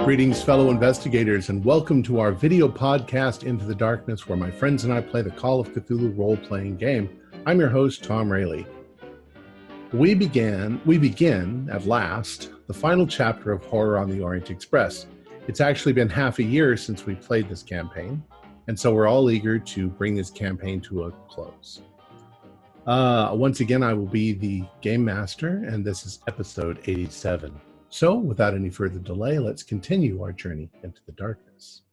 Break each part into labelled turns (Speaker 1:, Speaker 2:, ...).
Speaker 1: Greetings, fellow investigators, and welcome to our video podcast, Into the Darkness, where my friends and I play the Call of Cthulhu role-playing game. I'm your host, Tom Rayleigh. We begin, at last, the final chapter of Horror on the Orient Express. It's actually been half a year since we played this campaign, and so we're all eager to bring this campaign to a close. Once again, I will be the game master, and this is episode 87. So, without any further delay, let's continue our journey into the darkness.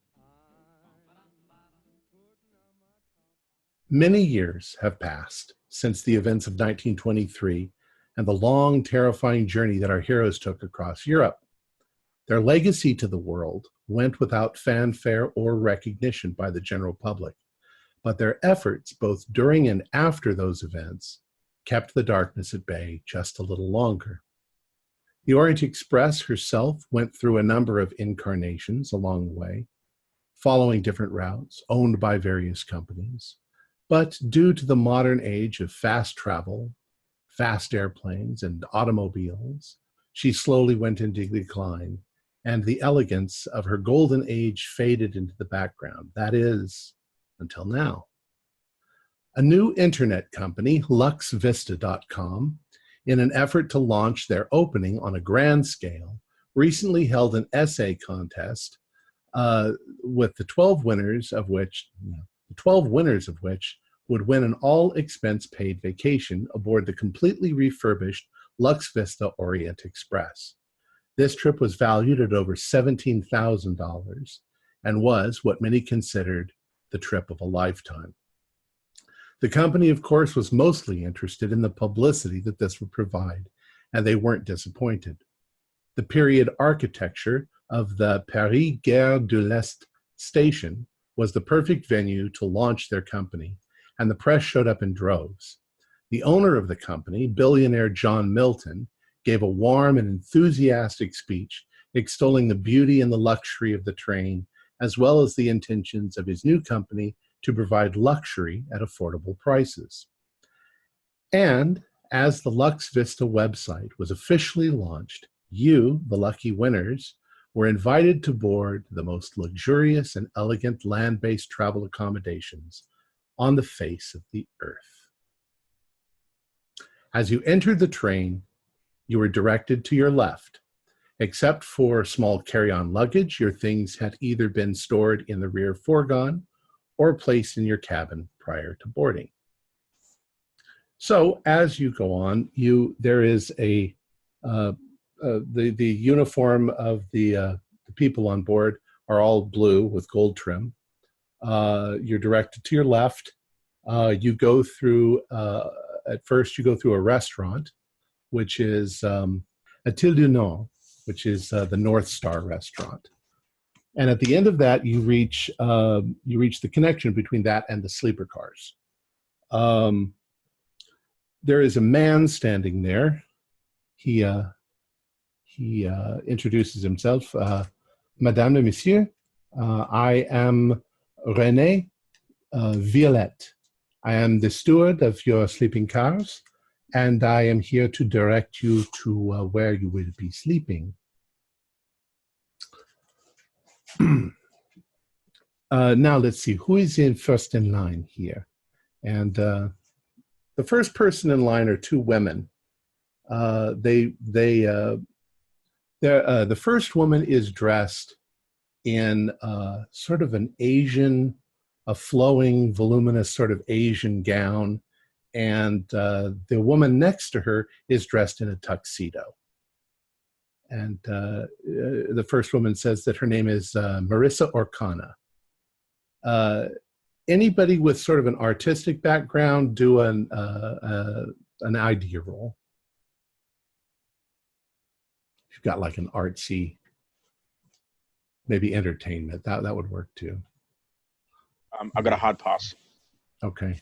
Speaker 1: Many years have passed since the events of 1923 and the long, terrifying journey that our heroes took across Europe. Their legacy to the world went without fanfare or recognition by the general public, but their efforts, both during and after those events, kept the darkness at bay just a little longer. The Orient Express herself went through a number of incarnations along the way, following different routes owned by various companies. But due to the modern age of fast travel, fast airplanes, and automobiles, she slowly went into decline, and the elegance of her golden age faded into the background. That is, until now. A new internet company, LuxVista.com, in an effort to launch their opening on a grand scale, recently held an essay contest with the 12 winners of which would win an all-expense-paid vacation aboard the completely refurbished Lux Vista Orient Express. This trip was valued at over $17,000 and was what many considered the trip of a lifetime. The company, of course, was mostly interested in the publicity that this would provide, and they weren't disappointed. The period architecture of the Paris Gare de l'Est station was the perfect venue to launch their company, and the press showed up in droves. The owner of the company, billionaire John Milton, gave a warm and enthusiastic speech extolling the beauty and the luxury of the train, as well as the intentions of his new company to provide luxury at affordable prices. And as the Lux Vista website was officially launched, you, the lucky winners, were invited to board the most luxurious and elegant land-based travel accommodations on the face of the earth. As you entered the train, you were directed to your left. Except for small carry-on luggage, your things had either been stored in the rear fourgon or placed in your cabin prior to boarding. So as you go on, there is the uniform of the people on board are all blue with gold trim. You're directed to your left. You go through at first you go through a restaurant, which is Atil du Nord, which is the North Star restaurant. And at the end of that, you reach the connection between that and the sleeper cars. There is a man standing there. He introduces himself, Madame et Monsieur. I am René Violette. I am the steward of your sleeping cars, and I am here to direct you to where you will be sleeping. Now let's see, who is first in line here? And the first person in line are two women. The first woman is dressed in sort of a flowing, voluminous sort of Asian gown, and the woman next to her is dressed in a tuxedo. And the first woman says that her name is Marissa Orcana. Anybody with sort of an artistic background do an idea roll. If you've got like an artsy, maybe entertainment, that would work too.
Speaker 2: I've got a hard pass.
Speaker 1: Okay.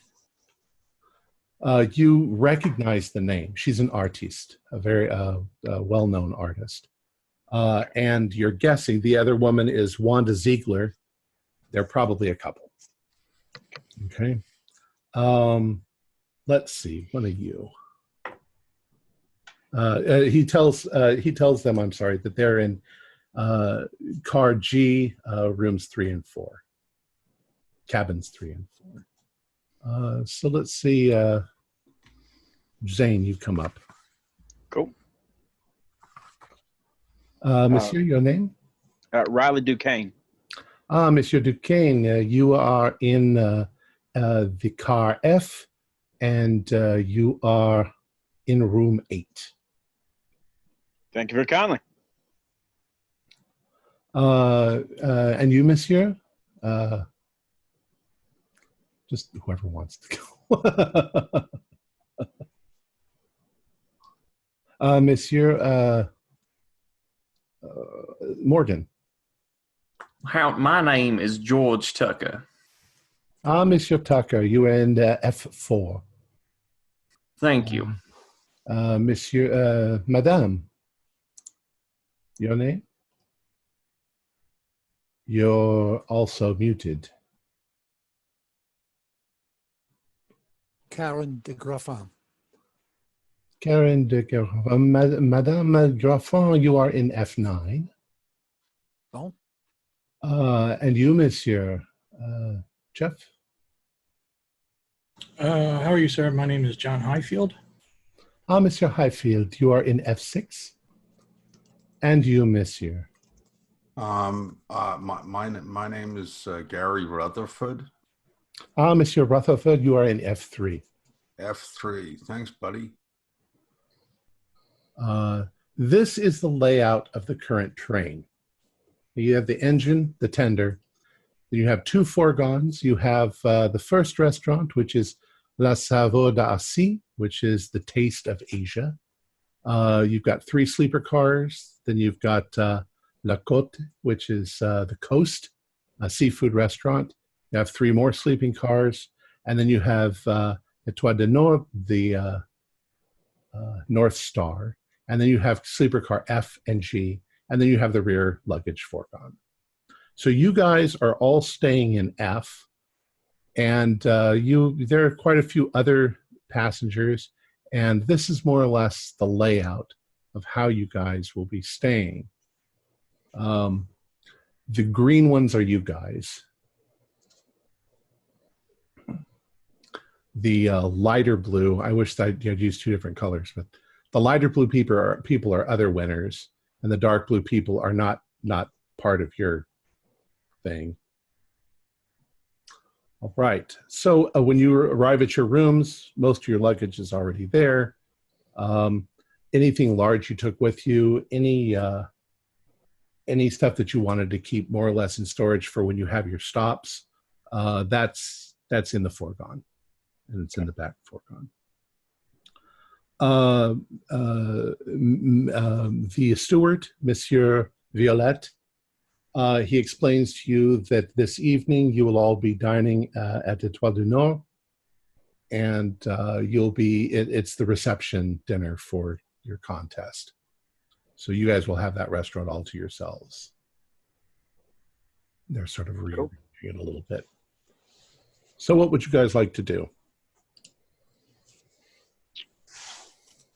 Speaker 1: You recognize the name. She's an artiste, a very well-known artist. And you're guessing the other woman is Wanda Ziegler. They're probably a couple. Okay. Let's see. What are you? He tells them, I'm sorry, that they're in Uh, car G, rooms 3 and 4. Cabins 3 and 4. So let's see. Zane, you come up.
Speaker 2: Cool.
Speaker 1: Monsieur, your name?
Speaker 2: Riley Duquesne.
Speaker 1: Monsieur Duquesne, you are in the car F, and you are in room 8.
Speaker 2: Thank you very kindly.
Speaker 1: And you, Monsieur? Just whoever wants to go. Monsieur Morgan.
Speaker 3: My name is George Tucker.
Speaker 1: Monsieur Tucker, you are in F4.
Speaker 3: Thank you.
Speaker 1: Monsieur, Madame, your name? You're also muted.
Speaker 4: Karen de Graffin.
Speaker 1: Karen de Graffin. Madame Graffin, you are in F9.
Speaker 4: Oh.
Speaker 1: And you, Monsieur Jeff?
Speaker 5: How are you, sir? My name is John Highfield.
Speaker 1: Monsieur Highfield, you are in F6. And you, Monsieur?
Speaker 6: My name is Gary Rutherford.
Speaker 1: Monsieur Rutherford, you are in F3.
Speaker 6: F3. Thanks, buddy.
Speaker 1: This is the layout of the current train. You have the engine, the tender. Then you have 2 fourgons. You have the first restaurant, which is La Saveur d'Asie, which is the taste of Asia. You've got 3 sleeper cars. Then you've got La Côte, which is the coast, a seafood restaurant. You have 3 more sleeping cars. And then you have Etoile de Nord, the North Star. And then you have sleeper car F and G. And then you have the rear luggage fourgon. So you guys are all staying in F. And there are quite a few other passengers. And this is more or less the layout of how you guys will be staying. The green ones are you guys. The lighter blue, I wish I'd used 2 different colors, but the lighter blue people are other winners, and the dark blue people are not part of your thing. All right. So when you arrive at your rooms, most of your luggage is already there. Anything large you took with you, any stuff that you wanted to keep more or less in storage for when you have your stops, that's in the fourgon, and it's in the back fourgon. The steward, Monsieur Violette, he explains to you that this evening you will all be dining at Etoile du Nord, and it's the reception dinner for your contest. So you guys will have that restaurant all to yourselves. They're sort of rearranging it a little bit. So what would you guys like to do?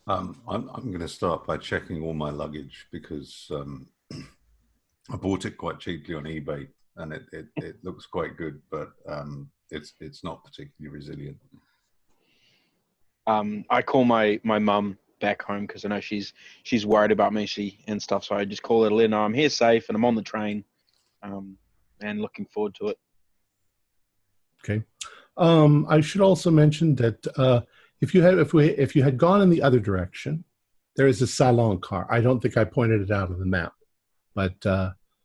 Speaker 6: I'm going to start by checking all my luggage because I bought it quite cheaply on eBay, and it looks quite good, but it's not particularly resilient.
Speaker 2: I call my mum back home because I know she's worried about me and stuff. So I just call her to let her know I'm here safe and I'm on the train, and looking forward to it.
Speaker 1: Okay. I should also mention that if you had gone in the other direction, there is a salon car. I don't think I pointed it out on the map, but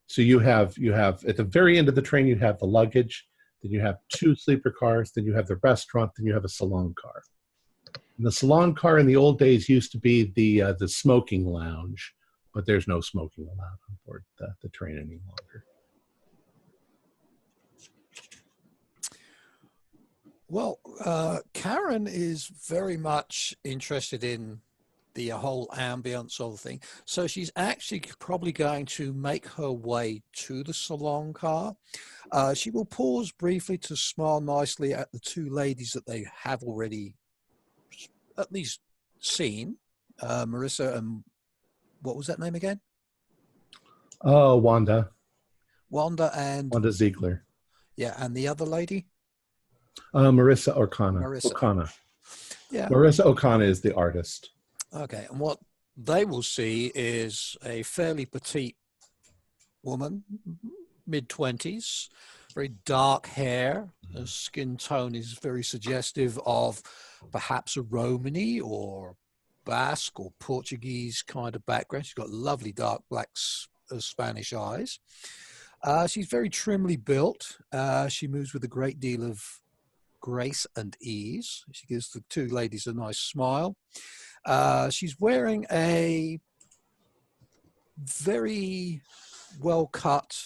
Speaker 1: so you have at the very end of the train you have the luggage, then you have 2 sleeper cars, then you have the restaurant, then you have a salon car. And the salon car in the old days used to be the smoking lounge, but there's no smoking allowed on board the train any longer.
Speaker 4: Well, Karen is very much interested in the whole ambience of the thing. So she's actually probably going to make her way to the salon car. She will pause briefly to smile nicely at the 2 ladies that they have already at least seen. Marissa and what was that name again?
Speaker 1: Wanda
Speaker 4: Wanda
Speaker 1: Ziegler.
Speaker 4: yeah, and the other lady?
Speaker 1: Marissa O'Connor.
Speaker 4: Marissa. Yeah.
Speaker 1: Marissa O'Connor is the artist.
Speaker 4: Okay, and what they will see is a fairly petite woman, mid-20s, very dark hair. Her skin tone is very suggestive of perhaps a Romany or Basque or Portuguese kind of background. She's got lovely dark black Spanish eyes. She's very trimly built. She moves with a great deal of grace and ease. She gives the two ladies a nice smile. She's wearing a very well-cut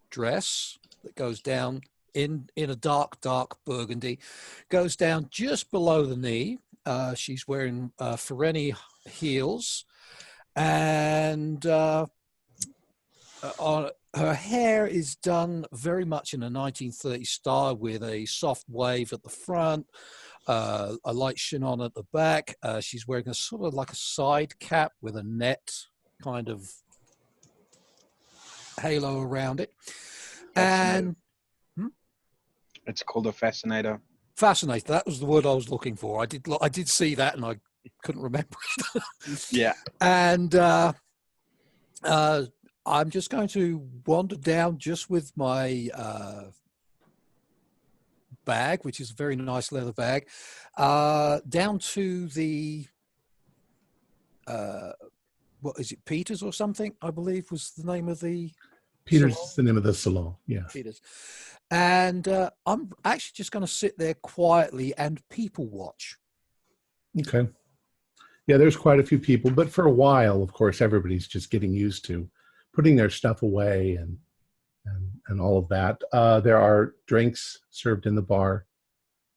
Speaker 4: dress that goes down in a dark burgundy, goes down just below the knee. She's wearing Ferrani heels, and her hair is done very much in a 1930s style with a soft wave at the front, a light chignon at the back. She's wearing a sort of like a side cap with a net kind of halo around it. And
Speaker 2: it's called a fascinator.
Speaker 4: Fascinator. That was the word I was looking for. I did see that and I couldn't remember it.
Speaker 2: Yeah.
Speaker 4: And I'm just going to wander down just with my bag, which is a very nice leather bag, down to the, what is it, Peters or something, I believe was the name of the
Speaker 1: Peters
Speaker 4: salon?
Speaker 1: is the name of the salon, yeah.
Speaker 4: Peters. And I'm actually just going to sit there quietly and people watch.
Speaker 1: Okay. Yeah, there's quite a few people, but for a while, of course, everybody's just getting used to putting their stuff away and all of that. There are drinks served in the bar.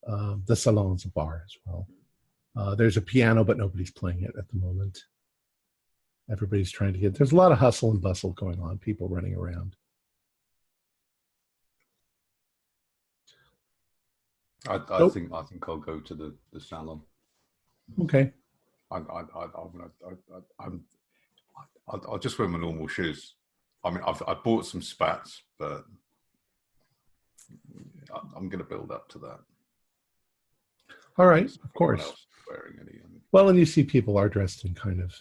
Speaker 1: The salon's a bar as well. There's a piano, but nobody's playing it at the moment. Everybody's trying to there's a lot of hustle and bustle going on, people running around.
Speaker 6: I think I'll go to the salon.
Speaker 1: Okay.
Speaker 6: I'll just wear my normal shoes. I mean, I bought some spats, but I'm going to build up to that.
Speaker 1: All right, of course.
Speaker 6: Wearing any,
Speaker 1: well, and you see people are dressed in kind of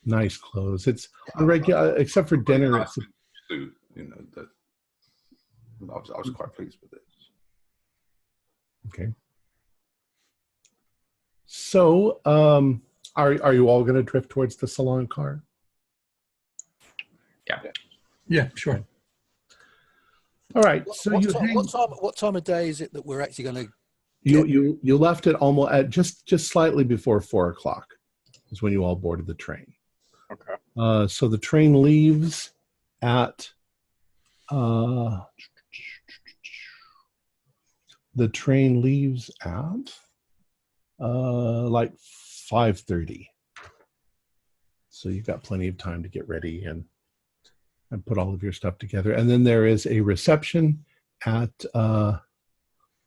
Speaker 1: nice clothes. It's on regular, except for dinner. It's
Speaker 6: suit, that I was quite pleased with it.
Speaker 1: Okay. So, are you all going to drift towards the salon car?
Speaker 5: Yeah, sure.
Speaker 1: All right. So
Speaker 4: what time of day is it that we're actually going to?
Speaker 1: You left it almost at just slightly before 4 o'clock is when you all boarded the train.
Speaker 2: Okay.
Speaker 1: So the train leaves at like 5:30. So you've got plenty of time to get ready and put all of your stuff together. And then there is a reception at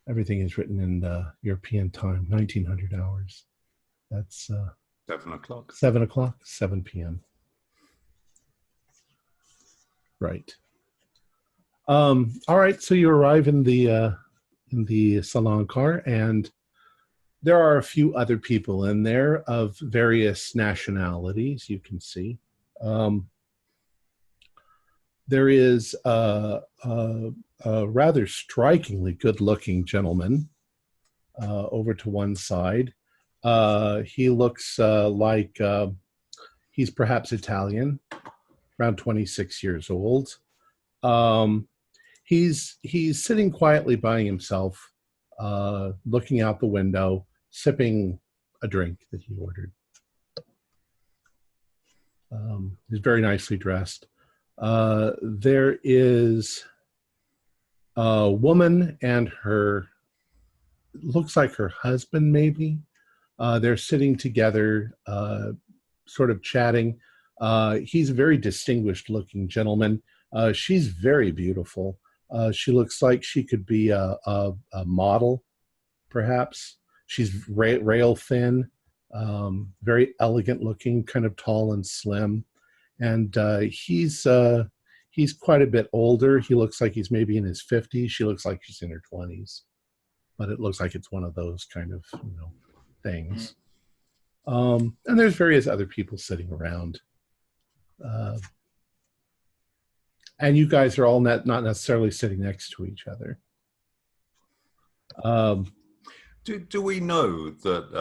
Speaker 1: everything is written in European time, 1900 hours. That's
Speaker 6: 7 o'clock.
Speaker 1: 7 o'clock, 7 p.m. Right. All right. So you arrive in the salon car, and there are a few other people in there of various nationalities. You can see. There is a rather strikingly good-looking gentleman over to one side. He looks like he's perhaps Italian, around 26 years old. He's sitting quietly by himself, looking out the window, sipping a drink that he ordered. He's very nicely dressed. There is a woman and looks like her husband maybe. They're sitting together, sort of chatting. He's a very distinguished looking gentleman. She's very beautiful. She looks like she could be a model, perhaps. She's rail thin, very elegant looking, kind of tall and slim. And he's He's quite a bit older. He looks like he's maybe in his 50s. She looks like she's in her 20s. But it looks like it's one of those kind of, things. And there's various other people sitting around. And you guys are all not necessarily sitting next to each other.
Speaker 6: Do we know that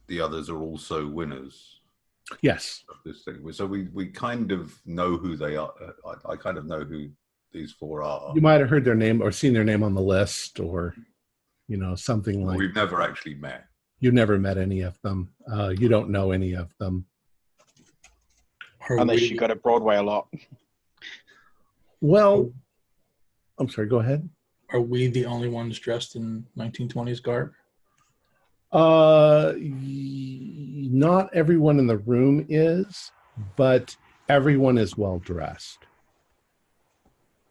Speaker 6: the others are also winners
Speaker 1: Yes.
Speaker 6: of this thing? So we kind of know who they are. I kind of know who these four are.
Speaker 1: You might have heard their name or seen their name on the list, or something like.
Speaker 6: We've never actually met.
Speaker 1: You've never met any of them. You don't know any of them.
Speaker 2: Unless you go to Broadway a lot.
Speaker 1: Well, I'm sorry, go ahead.
Speaker 5: Are we the only ones dressed in 1920s garb?
Speaker 1: Not everyone in the room is, but everyone is well dressed.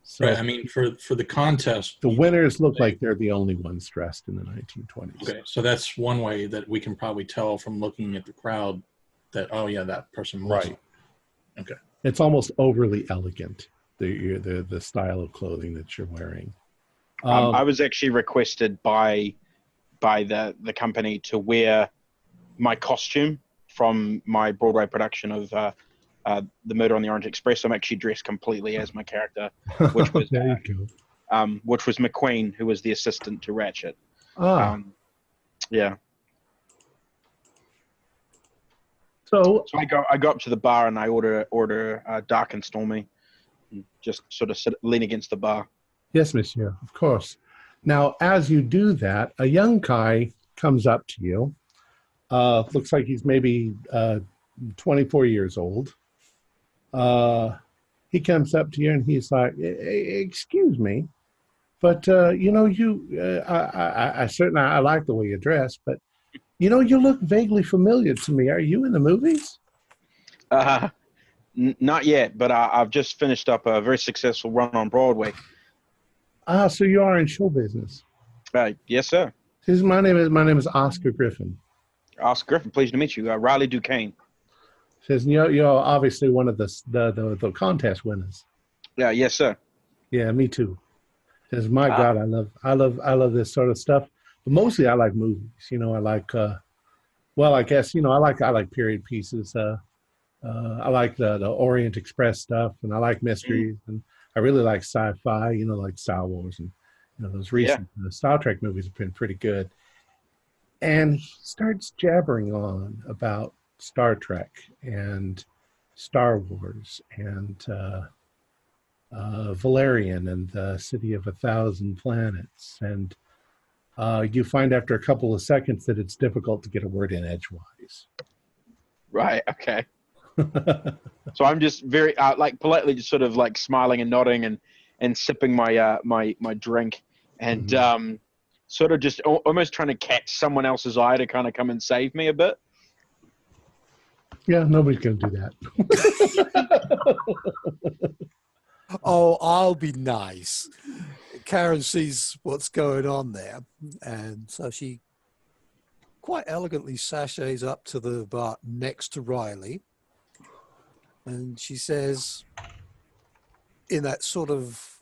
Speaker 1: So
Speaker 5: Right. I mean, for the contest,
Speaker 1: the winners look like they're the only ones dressed in the 1920s.
Speaker 5: Okay, so that's one way that we can probably tell from looking at the crowd that, oh yeah, that person was.
Speaker 1: Right.
Speaker 5: Okay.
Speaker 1: It's almost overly elegant, the style of clothing that you're wearing.
Speaker 2: I was actually requested by the company to wear my costume from my Broadway production of The Murder on the Orient Express. I'm actually dressed completely as my character, which was
Speaker 1: there you go.
Speaker 2: which was McQueen, who was the assistant to Ratchet. Yeah.
Speaker 1: So
Speaker 2: I go up to the bar and I order dark and stormy, and just sort of lean against the bar.
Speaker 1: yes, monsieur, of course. Now, as you do that, a young guy comes up to you. Looks like he's maybe 24 years old. He comes up to you and he's like, "Excuse me, but I certainly I like the way you dress, but you look vaguely familiar to me. Are you in the movies?"
Speaker 2: Not yet, but I've just finished up a very successful run on Broadway.
Speaker 1: So you are in show business.
Speaker 2: Yes, sir.
Speaker 1: My name is Oscar Griffin.
Speaker 2: Oscar Griffin, pleased to meet you. Riley Duquesne.
Speaker 1: Says you're obviously one of the contest winners.
Speaker 2: Yeah, yes, sir.
Speaker 1: Yeah, me too. Says my God, I love this sort of stuff. But mostly I like movies. I like I like period pieces. I like the Orient Express stuff, and I like mysteries, and I really like sci-fi. Like Star Wars, and those recent Star Trek movies have been pretty good. And he starts jabbering on about Star Trek and Star Wars and Valerian and the City of 1,000 Planets. And you find after a couple of seconds that it's difficult to get a word in edgewise.
Speaker 2: Right, okay. So I'm just very, politely just sort of like smiling and nodding and sipping my my drink and sort of just almost trying to catch someone else's eye to kind of come and save me a bit.
Speaker 1: Yeah, nobody's going to do that.
Speaker 4: Oh, I'll be nice. Karen sees what's going on there, and so she quite elegantly sachets up to the bar next to Riley, and she says, in that sort of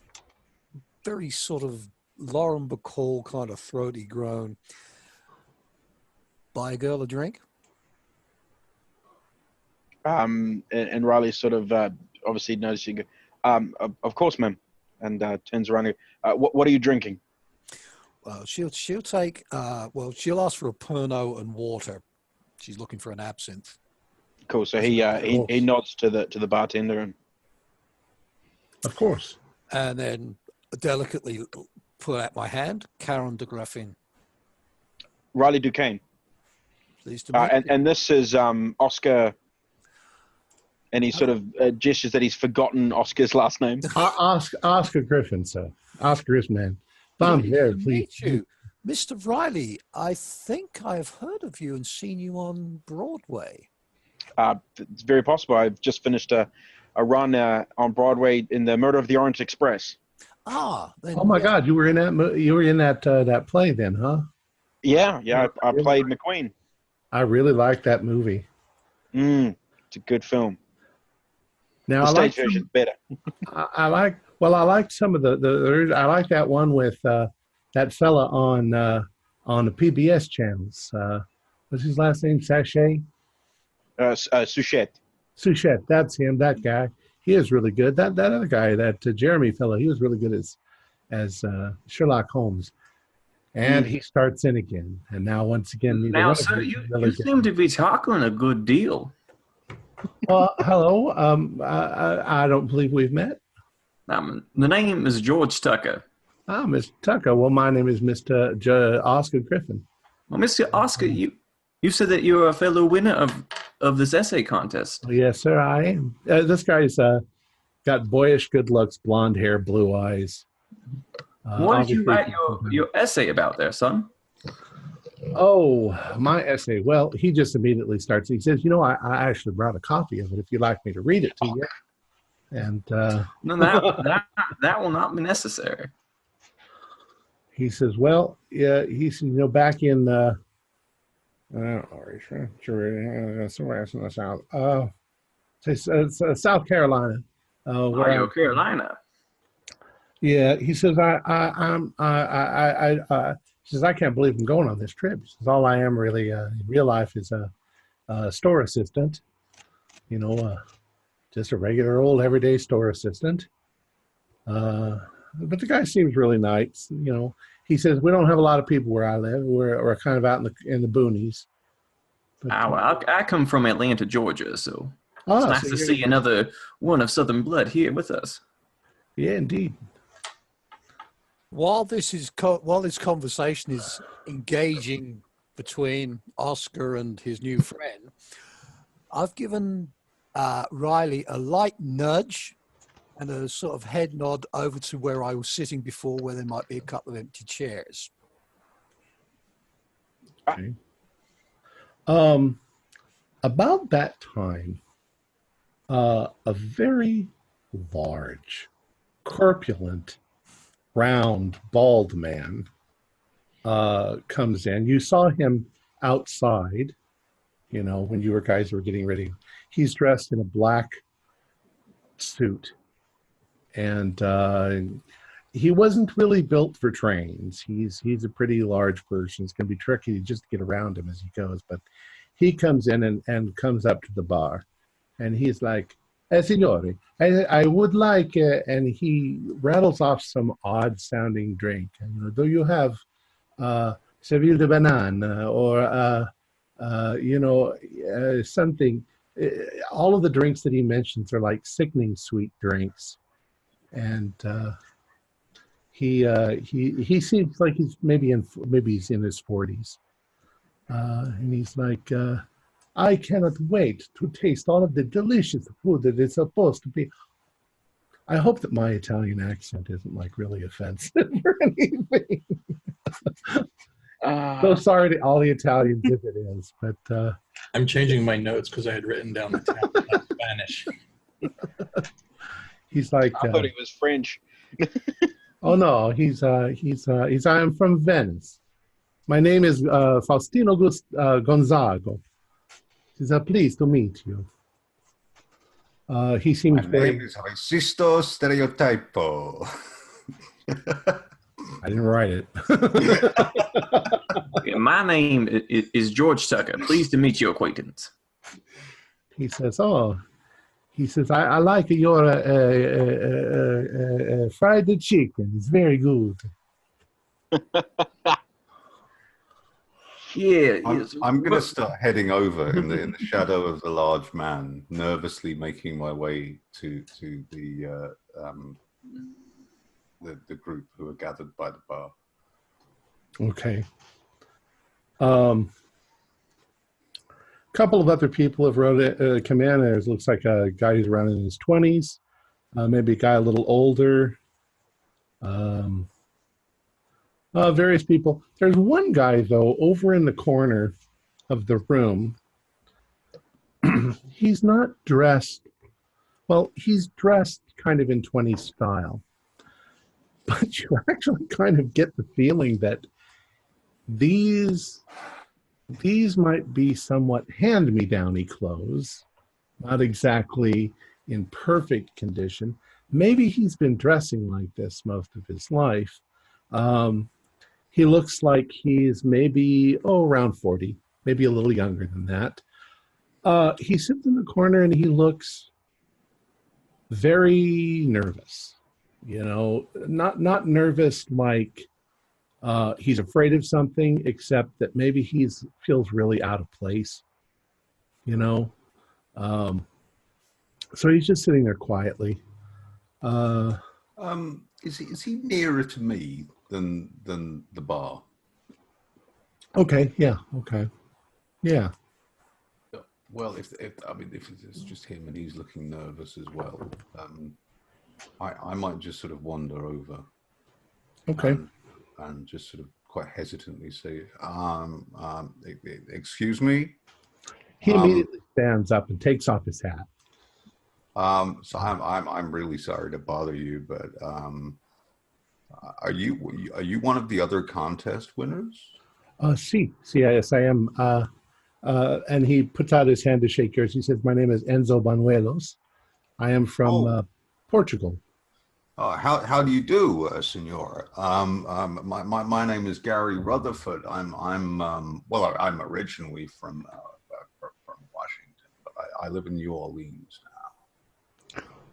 Speaker 4: very sort of Lauren Bacall kind of throaty groan, "Buy a girl a drink?"
Speaker 2: And Riley's sort of obviously noticing, of course, ma'am, and turns around. What are you drinking?
Speaker 4: Well, she'll take. She'll ask for a Pernod and water. She's looking for an absinthe.
Speaker 2: Cool. So he nods to the bartender and.
Speaker 1: Of course.
Speaker 4: And then delicately put out my hand, Karen de Graffin.
Speaker 2: Riley Duquesne.
Speaker 4: Pleased to meet you.
Speaker 2: And this is Oscar. And he sort of gestures that he's forgotten Oscar's last name.
Speaker 1: Oscar Griffin, sir. Oscar is man. I'm very pleased
Speaker 4: to meet you. Mr. Riley, I think I've heard of you and seen you on Broadway.
Speaker 2: It's very possible. I've just finished a run on Broadway in The Murder of the Orient Express.
Speaker 4: Oh
Speaker 1: my God! You were in that play then, huh?
Speaker 2: Yeah. I played McQueen.
Speaker 1: I really like that movie.
Speaker 2: It's a good film.
Speaker 1: Now
Speaker 2: The
Speaker 1: I like
Speaker 2: stage version's better.
Speaker 1: I like some of I like that one with that fella on the PBS channels. What's his last name? Sachet?
Speaker 2: Souchet.
Speaker 1: Souchet. That's him. That guy. He is really good. That other guy, that Jeremy fellow, he was really good as Sherlock Holmes. And he starts in again. And now once again, neither
Speaker 3: Now,
Speaker 1: one of
Speaker 3: sir,
Speaker 1: them
Speaker 3: you
Speaker 1: really
Speaker 3: seem to be talking a good deal.
Speaker 1: hello. I don't believe we've met.
Speaker 3: The name is George Tucker.
Speaker 1: Ah, Mr. Tucker. Well, my name is Mr. Oscar Griffin.
Speaker 3: Well, Mr. Oscar, you said that you're a fellow winner of this essay contest.
Speaker 1: Yes, sir, I am. This guy's got boyish good looks, blonde hair, blue eyes.
Speaker 3: What did you
Speaker 1: Obviously-
Speaker 3: write your essay about there, son?
Speaker 1: Oh, my essay. Well, he just immediately starts. He says, I actually brought a copy of it if you'd like me to read it to you. And
Speaker 3: No, that will not be necessary.
Speaker 1: he says, well, yeah, he said, back in, I don't know, somewhere else in the South, South Carolina.
Speaker 3: Where Carolina.
Speaker 1: Yeah, he says, he says, I can't believe I'm going on this trip. He says, all I am really in real life is a store assistant, just a regular old everyday store assistant. But the guy seems really nice. He says, we don't have a lot of people where I live. We're kind of out in the boonies. But,
Speaker 3: I come from Atlanta, Georgia, so it's nice to see another one of Southern blood here with us.
Speaker 1: Yeah, indeed.
Speaker 4: While this conversation is engaging between Oscar and his new friend, I've given Riley a light nudge and a sort of head nod over to where I was sitting before, where there might be a couple of empty chairs.
Speaker 1: Okay. About that time, a very large, corpulent, round, bald man comes in. You saw him outside, when you guys were getting ready. He's dressed in a black suit, and he wasn't really built for trains. He's a pretty large person. It's going to be tricky to just get around him as he goes, but he comes in and comes up to the bar, and he's like, Signore, I would like, and he rattles off some odd-sounding drink. Do you have Seville de Banane or, something? All of the drinks that he mentions are like sickening sweet drinks. And he seems like he's maybe he's in his 40s. And he's like, I cannot wait to taste all of the delicious food that is supposed to be. I hope that my Italian accent isn't like really offensive or anything. So sorry to all the Italians if it is, but
Speaker 5: I'm changing my notes because I had written down the Spanish.
Speaker 1: He's like,
Speaker 2: I thought he was French.
Speaker 1: oh no, he's I'm from Venice. My name is Faustino Gonzago. He's pleased to meet you. He seems
Speaker 6: My name is Resisto Stereotypo.
Speaker 1: I didn't write it.
Speaker 3: My name is George Tucker. Pleased to meet your acquaintance.
Speaker 1: He says, I like your fried chicken. It's very good.
Speaker 3: Yeah.
Speaker 6: I'm going to start heading over in the shadow of the large man, nervously making my way to the group who are gathered by the bar.
Speaker 1: Okay. Couple of other people have come in. There looks like a guy who's around in his 20s, maybe a guy a little older. Various people. There's one guy, though, over in the corner of the room. He's not dressed. Well, he's dressed kind of in 20s style. But you actually kind of get the feeling that these might be somewhat hand-me-downy clothes. Not exactly in perfect condition. Maybe he's been dressing like this most of his life. He looks like he's maybe, around 40, maybe a little younger than that. He sits in the corner and he looks very nervous. Not nervous like he's afraid of something, except that maybe feels really out of place. So he's just sitting there quietly.
Speaker 6: Is he nearer to me than the bar?
Speaker 1: Okay. Yeah. Okay. Yeah.
Speaker 6: Well, if it's just him and he's looking nervous as well, I might just sort of wander over.
Speaker 1: Okay.
Speaker 6: And just sort of quite hesitantly say, "Excuse me."
Speaker 1: He immediately stands up and takes off his hat.
Speaker 6: So I'm really sorry to bother you, but are you one of the other contest winners?
Speaker 1: Yes, I am. And he puts out his hand to shake yours. He says, "My name is Enzo Banuelos. I am from Portugal."
Speaker 6: How do you do, Senor? My name is Gary Rutherford. I'm originally from Washington, but I live in New Orleans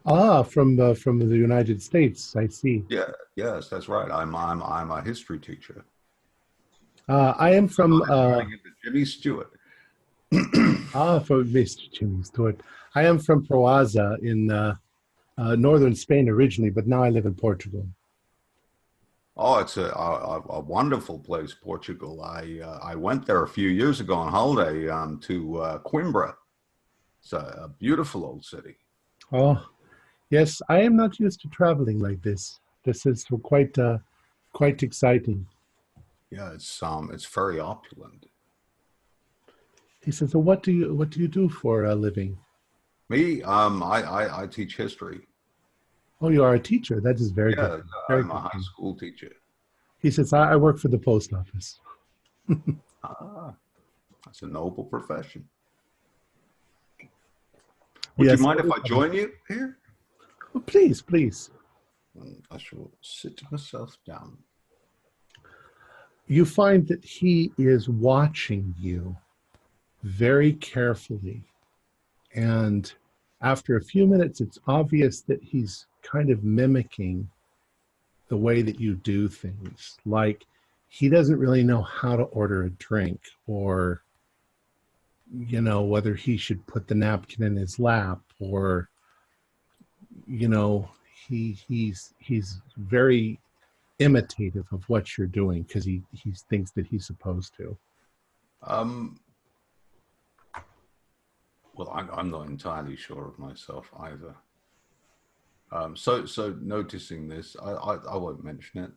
Speaker 6: now.
Speaker 1: From the United States. I see.
Speaker 6: Yeah, yes, that's right. I'm a history teacher.
Speaker 1: I am from
Speaker 6: Jimmy Stewart.
Speaker 1: From Mr. Jimmy Stewart. I am from Proaza in northern Spain originally, but now I live in Portugal.
Speaker 6: Oh, it's a wonderful place, Portugal. I went there a few years ago on holiday to Coimbra. It's a beautiful old city.
Speaker 1: Oh, yes. I am not used to traveling like this. This is quite exciting.
Speaker 6: Yeah, it's very opulent.
Speaker 1: He says, "So what do you do for a living?"
Speaker 6: Me, I teach history.
Speaker 1: Oh, you are a teacher. That is very good. Very
Speaker 6: I'm a high school teacher.
Speaker 1: He says, I work for the post office.
Speaker 6: That's a noble profession. Would
Speaker 1: Yes,
Speaker 6: you mind if I join you here?
Speaker 1: Oh, please.
Speaker 6: I shall sit myself down.
Speaker 1: You find that he is watching you very carefully. And after a few minutes, it's obvious that he's kind of mimicking the way that you do things. Like he doesn't really know how to order a drink, or whether he should put the napkin in his lap, or he's very imitative of what you're doing because he thinks that he's supposed to.
Speaker 6: Well, I'm not entirely sure of myself either. So noticing this, I won't mention it.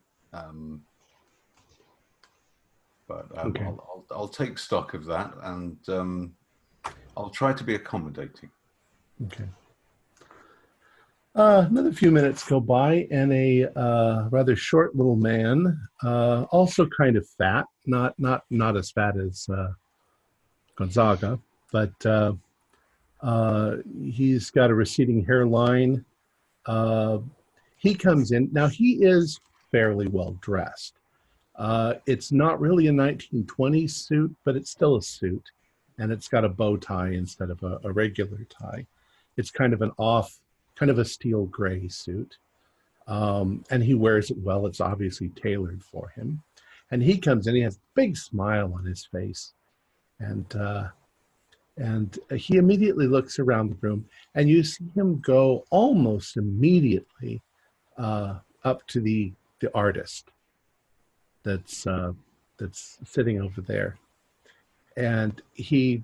Speaker 6: But
Speaker 1: Okay.
Speaker 6: I'll take stock of that, and I'll try to be accommodating.
Speaker 1: Okay. Another few minutes go by, and a rather short little man, also kind of fat, not as fat as Gonzaga, but he's got a receding hairline. He comes in. Now, he is fairly well dressed. It's not really a 1920s suit, but it's still a suit, and it's got a bow tie instead of a regular tie. It's kind of a steel gray suit, and he wears it well. It's obviously tailored for him. And he comes in, he has a big smile on his face, and he immediately looks around the room, and you see him go almost immediately up to the artist that's sitting over there. And you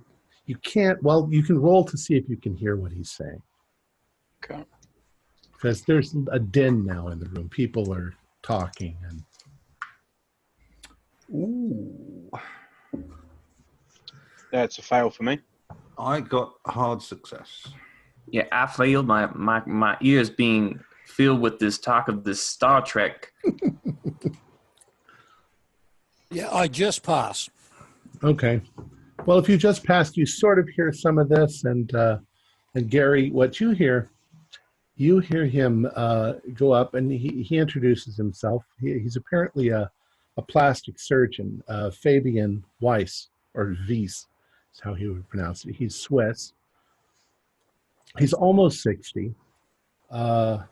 Speaker 1: can roll to see if you can hear what he's saying.
Speaker 2: Okay.
Speaker 1: Because there's a din now in the room. People are talking. And
Speaker 6: Ooh.
Speaker 2: That's a fail for me.
Speaker 6: I got hard success.
Speaker 3: Yeah, I failed. My ears being filled with this talk of this Star Trek.
Speaker 4: Yeah, I just passed.
Speaker 1: Okay. Well, if you just passed, you sort of hear some of this. And Gary, what you hear You hear him go up, and he introduces himself. He's apparently a plastic surgeon, Fabian Weiss, or Weiss is how he would pronounce it. He's Swiss. He's almost 60. But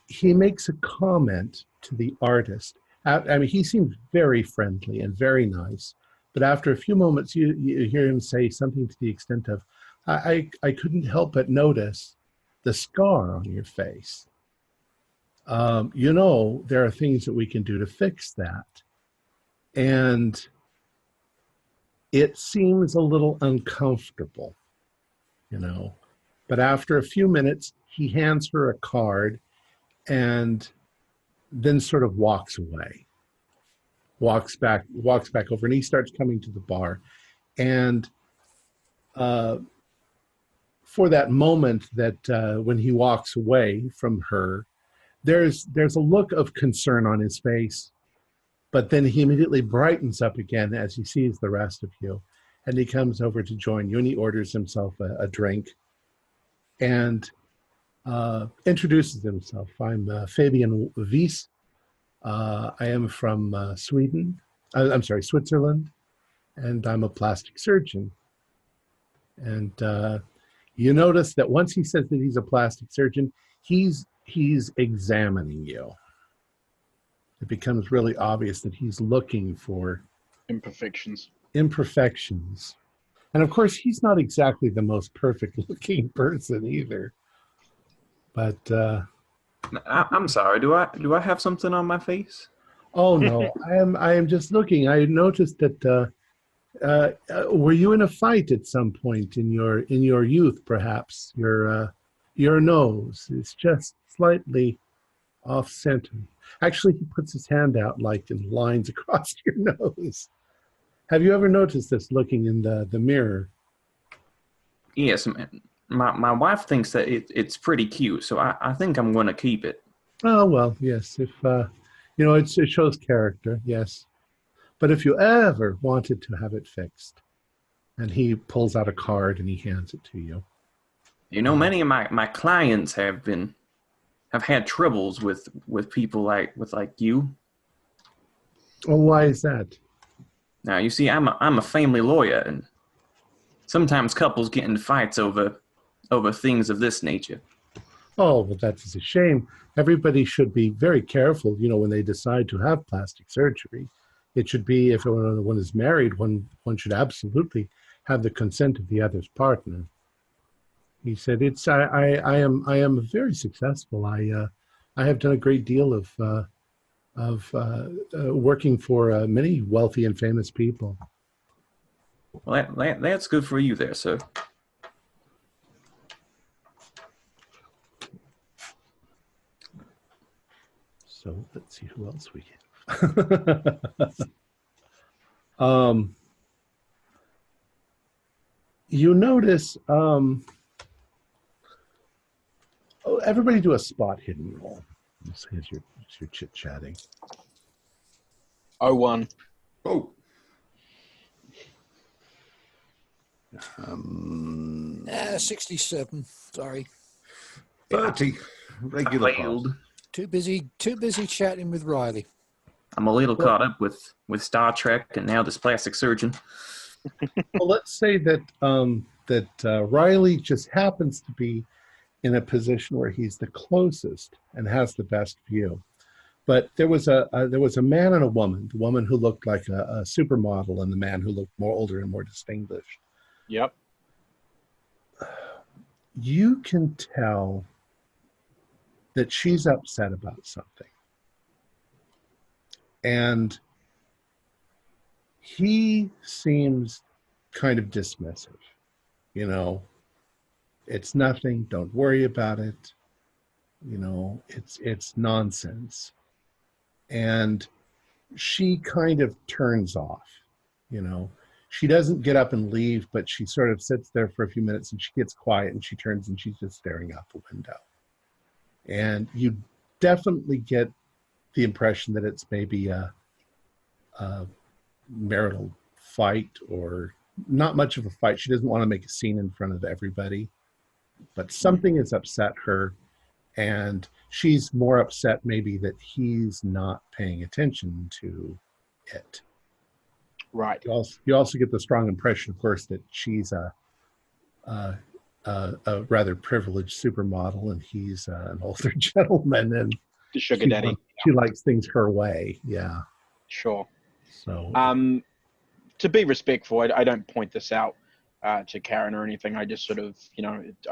Speaker 1: he makes a comment to the artist. I mean, he seems very friendly and very nice. But after a few moments, you hear him say something to the extent of, I couldn't help but notice the scar on your face. You know, there are things that we can do to fix that. And it seems a little uncomfortable, you know. But after a few minutes, he hands her a card and then sort of walks away, walks back over, and he starts coming to the bar. And for that moment that when he walks away from her, there's a look of concern on his face, but then he immediately brightens up again as he sees the rest of you, and he comes over to join you, and he orders himself a drink and introduces himself. I'm Fabian Weiss. I am from Switzerland, and I'm a plastic surgeon. And you notice that once he says that he's a plastic surgeon, he's examining you. It becomes really obvious that he's looking for
Speaker 2: Imperfections.
Speaker 1: And of course, he's not exactly the most perfect looking person either. But
Speaker 3: I'm sorry. Do I have something on my face?
Speaker 1: oh no, I am just looking. I noticed that were you in a fight at some point in your youth? Perhaps your nose is just slightly off center. Actually, he puts his hand out like in lines across your nose. Have you ever noticed this looking in the mirror?
Speaker 3: Yes, my wife thinks that it's pretty cute, so I think I'm going to keep it.
Speaker 1: Oh well, yes. If it shows character, yes. But if you ever wanted to have it fixed, and he pulls out a card and he hands it to you.
Speaker 3: You know, many of my clients have had troubles with people like you.
Speaker 1: Oh, why is that?
Speaker 3: Now, you see, I'm a family lawyer, and sometimes couples get into fights over things of this nature.
Speaker 1: Oh, well, that's a shame. Everybody should be very careful, when they decide to have plastic surgery. It should be, if one is married, one should absolutely have the consent of the other's partner. He said, I am very successful. I have done a great deal of working for many wealthy and famous people.
Speaker 3: Well, that's good for you there, sir.
Speaker 1: So let's see who else we have. You notice, everybody do a spot hidden roll. As you're chit-chatting.
Speaker 2: 01.
Speaker 6: Oh.
Speaker 4: 67. Sorry.
Speaker 6: 30. Regular
Speaker 3: Failed.
Speaker 4: Too busy chatting with Riley.
Speaker 3: I'm a little caught up with Star Trek and now this plastic surgeon.
Speaker 1: Well, let's say that Riley just happens to be in a position where he's the closest and has the best view. But there was a man and a woman. The woman who looked like a supermodel, and the man who looked more older and more distinguished.
Speaker 2: Yep.
Speaker 1: You can tell that she's upset about something. And he seems kind of dismissive. It's nothing, don't worry about it. It's nonsense. And she kind of turns off, She doesn't get up and leave, but she sort of sits there for a few minutes and she gets quiet and she turns and she's just staring out the window. And you definitely get the impression that it's maybe a marital fight, or not much of a fight. She doesn't want to make a scene in front of everybody. but something has upset her, and she's more upset maybe that he's not paying attention to it.
Speaker 2: Right.
Speaker 1: You also get the strong impression, of course, that she's a rather privileged supermodel, and he's an older gentleman, and
Speaker 2: The sugar daddy.
Speaker 1: She likes things her way. Yeah.
Speaker 2: Sure.
Speaker 1: So.
Speaker 2: To be respectful, I don't point this out to Karen or anything. I just sort of,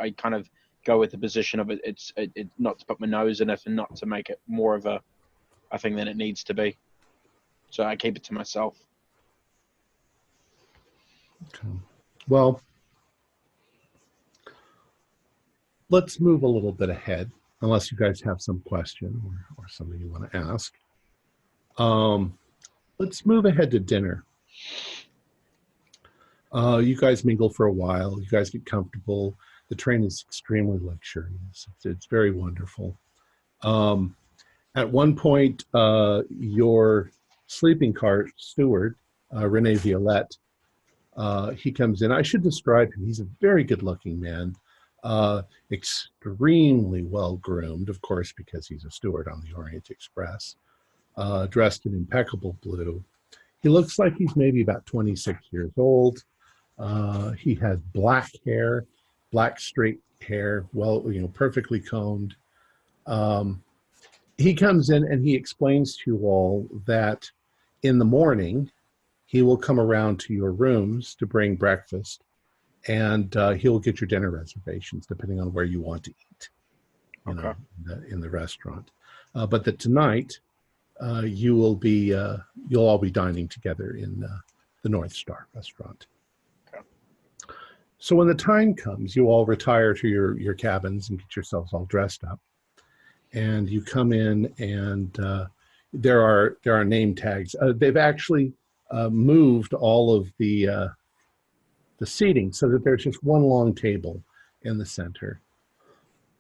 Speaker 2: I kind of go with the position of it's not to put my nose in it and not to make it more of a thing than it needs to be. So I keep it to myself.
Speaker 1: Okay. Well, let's move a little bit ahead, unless you guys have some question or something you want to ask. Let's move ahead to dinner. You guys mingle for a while. You guys get comfortable. The train is extremely luxurious. It's very wonderful. At one point, your sleeping car steward, Rene Violette, he comes in. I should describe him. He's a very good-looking man, extremely well-groomed, of course, because he's a steward on the Orient Express, dressed in impeccable blue. He looks like he's maybe about 26 years old. He has black hair, black straight hair, perfectly combed. He comes in and he explains to you all that in the morning, he will come around to your rooms to bring breakfast, and he'll get your dinner reservations depending on where you want to eat, in the restaurant. But that tonight, you'll all be dining together in the North Star restaurant. So when the time comes, you all retire to your cabins and get yourselves all dressed up. And you come in, and there are name tags. They've actually moved all of the seating so that there's just one long table in the center.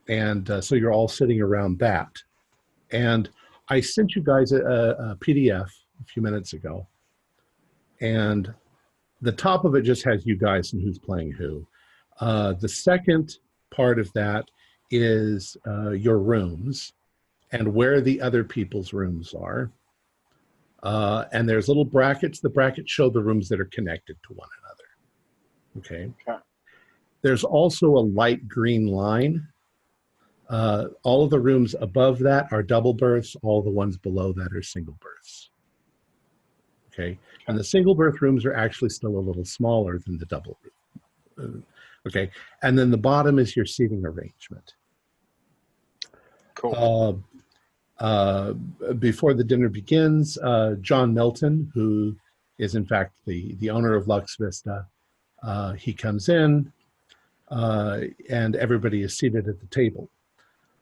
Speaker 1: And so you're all sitting around that. And I sent you guys a PDF a few minutes ago. And the top of it just has you guys and who's playing who. The second part of that is your rooms and where the other people's rooms are. And there's little brackets. The brackets show the rooms that are connected to one another. Okay. There's also a light green line. All of the rooms above that are double berths. All the ones below that are single berths. Okay. And the single berth rooms are actually still a little smaller than the double room. Okay. And then the bottom is your seating arrangement.
Speaker 2: Cool.
Speaker 1: Before the dinner begins, John Milton, who is in fact the owner of Lux Vista, he comes in, and everybody is seated at the table.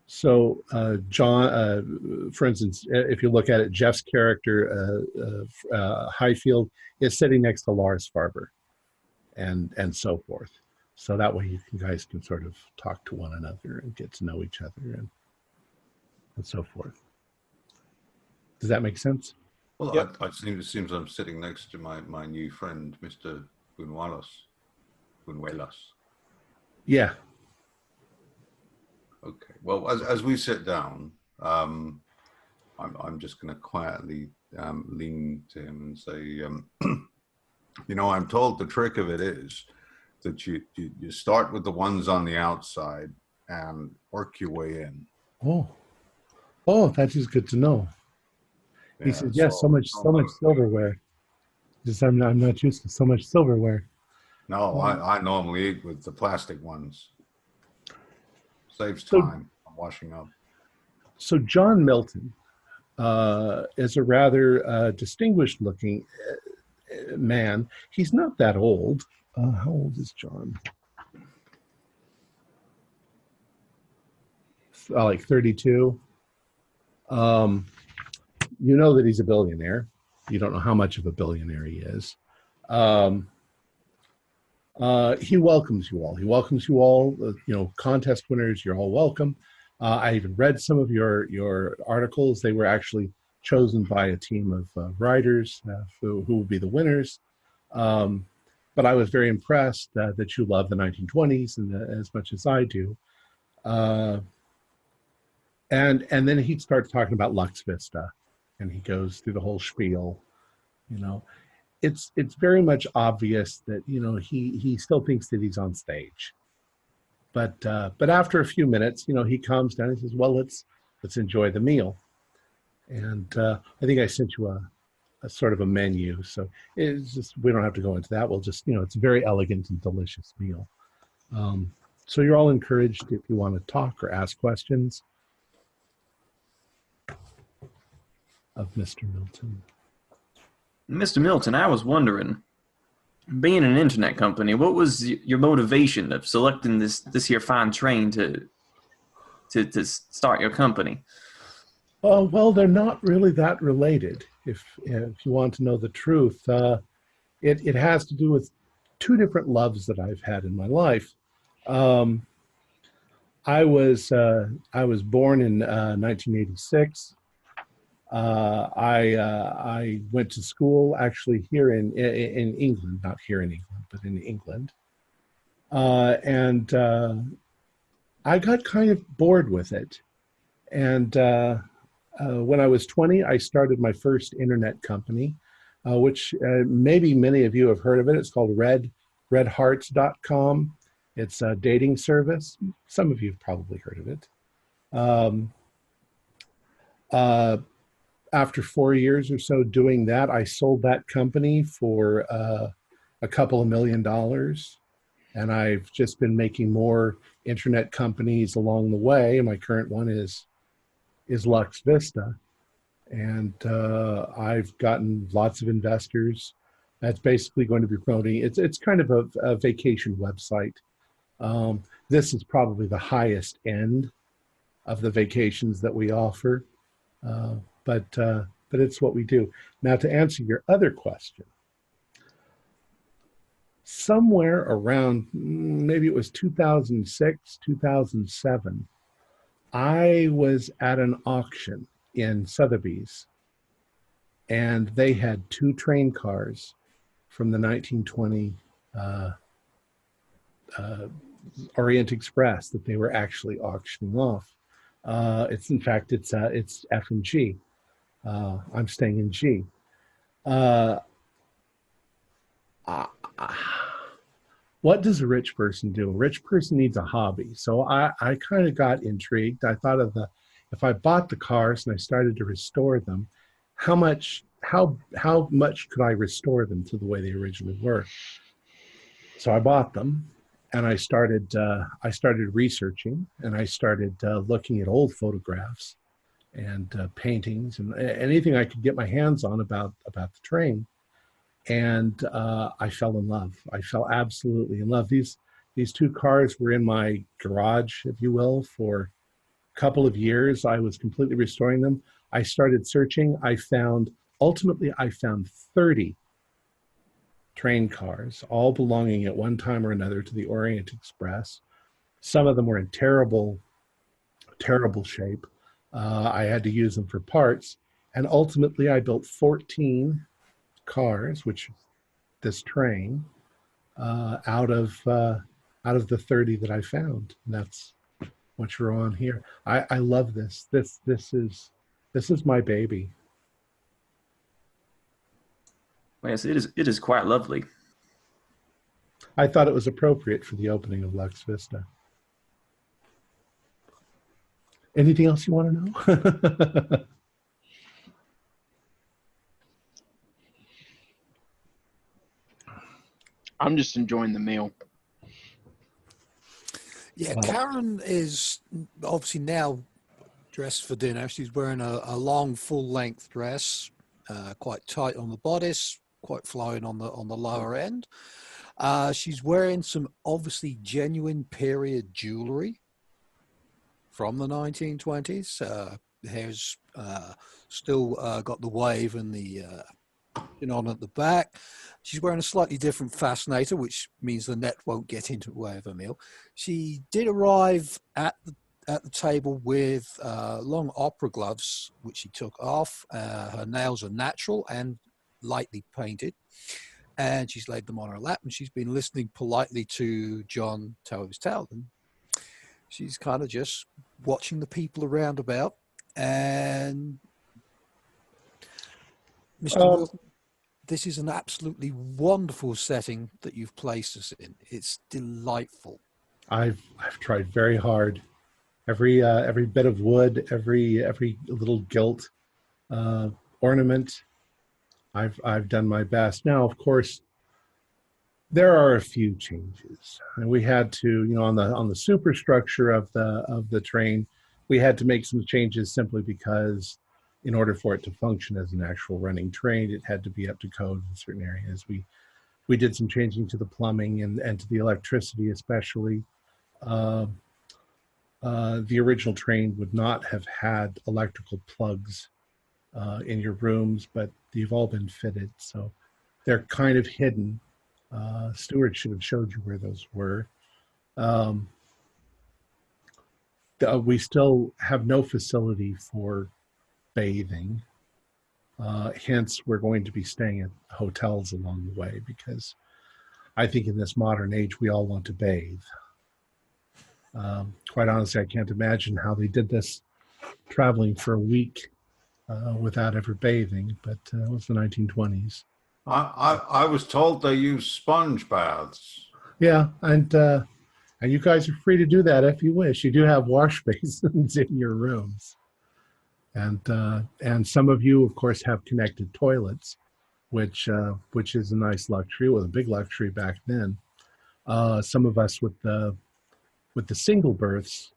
Speaker 1: So John, for instance, if you look at it, Jeff's character, Highfield, is sitting next to Lars Farber, and so forth. So that way you guys can sort of talk to one another and get to know each other and so forth. Does that make sense?
Speaker 6: Well,
Speaker 2: Yep.
Speaker 6: it seems I'm sitting next to my new friend, Mr. Buñuelos.
Speaker 1: Yeah.
Speaker 6: Okay. Well, as we sit down, I'm just going to quietly lean to him and say, I'm told the trick of it is that you start with the ones on the outside and work your way in.
Speaker 1: Oh, that is good to know. He says, yes, so much silverware. Just I'm not used to so much silverware.
Speaker 6: No, I normally eat with the plastic ones. Saves time. I'm washing up.
Speaker 1: So John Milton is a rather distinguished-looking man. He's not that old. How old is John? Like 32. You know that he's a billionaire. You don't know how much of a billionaire he is. He welcomes you all. He welcomes you all. Contest winners, you're all welcome. I even read some of your articles. They were actually chosen by a team of writers who will be the winners. but I was very impressed that you love the 1920s and as much as I do. And then he starts talking about Lux Vista, and he goes through the whole spiel. You know, it's very much obvious that he still thinks that he's on stage, but after a few minutes, he calms down and says, "Well, let's enjoy the meal." And I think I sent you a sort of a menu, so it's just, we don't have to go into that. We'll just, it's a very elegant and delicious meal. So you're all encouraged, if you want to talk or ask questions of Mr. Milton.
Speaker 3: Mr. Milton, I was wondering, being an internet company, what was your motivation of selecting this here fine train to start your company?
Speaker 1: Well, they're not really that related. If you want to know the truth, it has to do with two different loves that I've had in my life. I was born in 1986. I went to school actually here in England, not here in England, but in England, and I got kind of bored with it. And when I was 20, I started my first internet company, which maybe many of you have heard of it. It's called redhearts.com. It's a dating service. Some of you have probably heard of it. After 4 years or so doing that, I sold that company for a couple of $1 million. And I've just been making more internet companies along the way. And my current one is Lux Vista. And I've gotten lots of investors. That's basically going to be promoting. It's kind of a vacation website. This is probably the highest end of the vacations that we offer. But it's what we do. Now, to answer your other question, somewhere around, maybe it was 2006, 2007, I was at an auction in Sotheby's, and they had two train cars from the 1920 Orient Express that they were actually auctioning off. It's F and G. I'm staying in G. What does a rich person do? A rich person needs a hobby. So I kind of got intrigued. I thought if I bought the cars and I started to restore them, how much could I restore them to the way they originally were? So I bought them, and I started researching, and I started looking at old photographs and paintings and anything I could get my hands on about the train. And I fell in love. I fell absolutely in love. These two cars were in my garage, if you will, for a couple of years. I was completely restoring them. I started searching. Ultimately I found 30 train cars, all belonging at one time or another to the Orient Express. Some of them were in terrible, terrible shape. I had to use them for parts. And ultimately I built 14 cars, which this train, out of the 30 that I found. And that's what you're on here. I love this. This is my baby.
Speaker 3: Yes, it is quite lovely.
Speaker 1: I thought it was appropriate for the opening of Lux Vista. Anything else you want to know?
Speaker 2: I'm just enjoying the meal.
Speaker 4: Yeah, Karen is obviously now dressed for dinner. She's wearing a long, full-length dress, quite tight on the bodice, quite flowing on the lower end. She's wearing some obviously genuine period jewelry from the 1920s. Hair's still got the wave and the on at the back. She's wearing a slightly different fascinator, which means the net won't get into the way of her meal. She did arrive at the table with long opera gloves, which she took off. Her nails are natural and lightly painted. and she's laid them on her lap, and she's been listening politely to John tell his tale. And she's kind of just watching the people around about. And Mr. Wilton, this is an absolutely wonderful setting that you've placed us in. It's delightful.
Speaker 1: I've tried very hard. Every bit of wood, every little gilt ornament, I've done my best. Now, of course, there are a few changes, and we had to, on the superstructure of the train, we had to make some changes simply because, in order for it to function as an actual running train, it had to be up to code in certain areas. We did some changing to the plumbing and to the electricity, especially. The original train would not have had electrical plugs in your rooms, but they've all been fitted, so they're kind of hidden. Stuart should have showed you where those were. We still have no facility for bathing. Hence, we're going to be staying at hotels along the way, because I think in this modern age, we all want to bathe. Quite honestly, I can't imagine how they did this traveling for a week without ever bathing, but it was the 1920s.
Speaker 6: I was told they use sponge baths.
Speaker 1: Yeah, and you guys are free to do that if you wish. You do have wash basins in your rooms, and some of you, of course, have connected toilets, which is a nice luxury. It was a big luxury back then. Some of us with the single berths,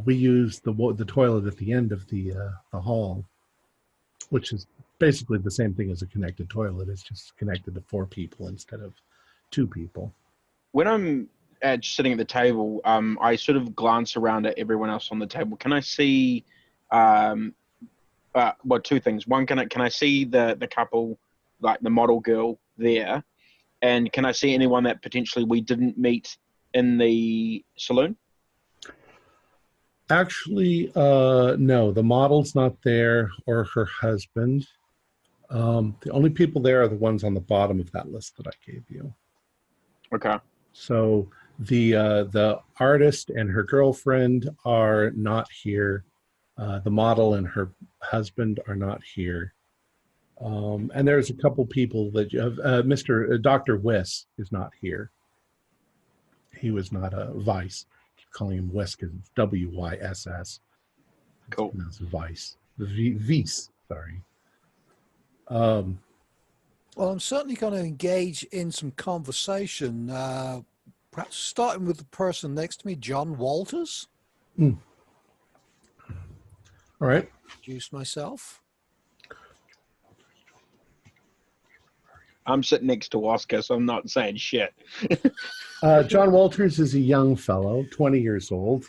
Speaker 1: we use the toilet at the end of the hall, which is basically the same thing as a connected toilet. It's just connected to 4 people instead of 2 people.
Speaker 2: When I'm sitting at the table, I sort of glance around at everyone else on the table. Can I see, 2 things. One, can I see the couple, like the model girl there, and can I see anyone that potentially we didn't meet in the saloon?
Speaker 1: Actually, no, the model's not there, or her husband. The only people there are the ones on the bottom of that list that I gave you.
Speaker 2: Okay.
Speaker 1: So the artist and her girlfriend are not here. The model and her husband are not here. And there's a couple people that you have. Dr. Wiss is not here. He was not a Vice. I keep calling him Wiss because it's W-Y-S-S.
Speaker 2: Cool.
Speaker 1: That's Vice. Vice, sorry.
Speaker 4: Well, I'm certainly going to engage in some conversation, perhaps starting with the person next to me, John Walters.
Speaker 1: All right.
Speaker 4: Introduce myself.
Speaker 2: I'm sitting next to Oscar, so I'm not saying shit.
Speaker 1: John Walters is a young fellow, 20 years old.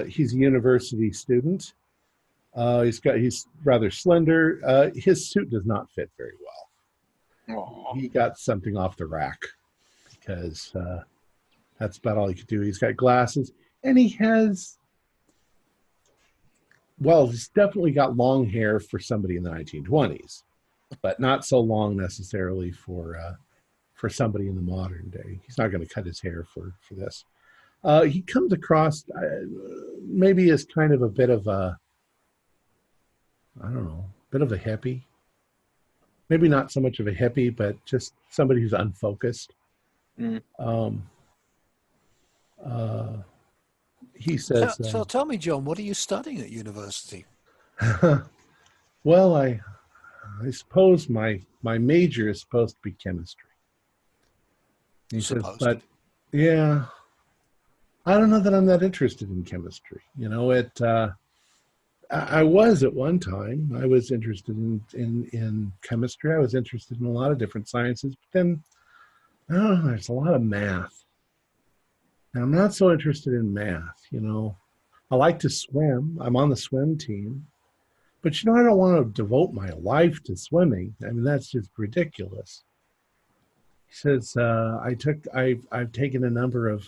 Speaker 1: He's a university student. He's rather slender. His suit does not fit very well.
Speaker 2: Aww.
Speaker 1: He got something off the rack because that's about all he could do. He's got glasses, and he's definitely got long hair for somebody in the 1920s, but not so long necessarily for somebody in the modern day. He's not going to cut his hair for this. He comes across maybe as kind of a bit of a, I don't know, bit of a hippie. Maybe not so much of a hippie, but just somebody who's unfocused.
Speaker 2: Mm.
Speaker 1: He says...
Speaker 4: So tell me, John, what are you studying at university?
Speaker 1: Well, I suppose my major is supposed to be chemistry. He says, but yeah, I don't know that I'm that interested in chemistry. I was at one time. I was interested in chemistry. I was interested in a lot of different sciences, but then there's a lot of math. And I'm not so interested in math, I like to swim. I'm on the swim team. But I don't want to devote my life to swimming. I mean, that's just ridiculous. He says, I've taken a number of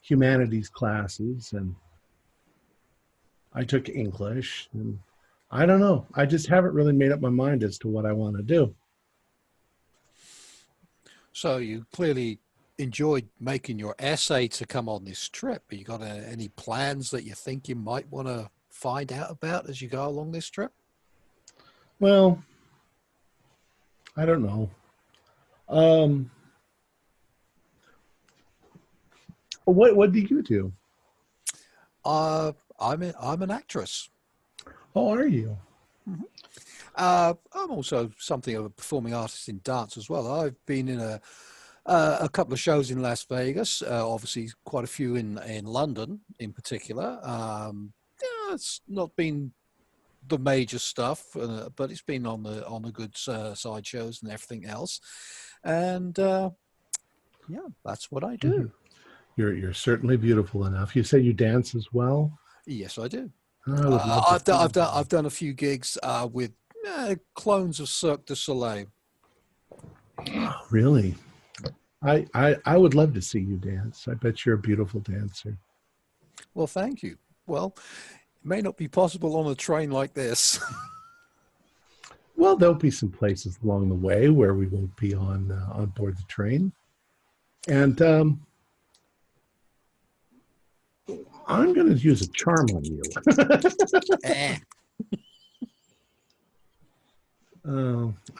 Speaker 1: humanities classes, and I took English, and I don't know. I just haven't really made up my mind as to what I want to do.
Speaker 4: So you clearly enjoyed making your essay to come on this trip. You got any plans that you think you might want to find out about as you go along this trip?
Speaker 1: Well, I don't know. What do you do?
Speaker 4: I'm an actress.
Speaker 1: Oh, are you?
Speaker 4: Mm-hmm. I'm also something of a performing artist in dance as well. I've been in a couple of shows in Las Vegas, obviously quite a few in London in particular. It's not been the major stuff, but it's been on the good side shows and everything else. And yeah, that's what I do.
Speaker 1: Mm-hmm. You're certainly beautiful enough. You say you dance as well?
Speaker 4: Yes, I do.
Speaker 1: I would love to
Speaker 4: I've done a few gigs with clones of Cirque du Soleil.
Speaker 1: Oh, really? I would love to see you dance. I bet you're a beautiful dancer.
Speaker 4: Well, thank you. Well, it may not be possible on a train like this.
Speaker 1: Well, there'll be some places along the way where we won't be on board the train, and I'm going to use a charm on you.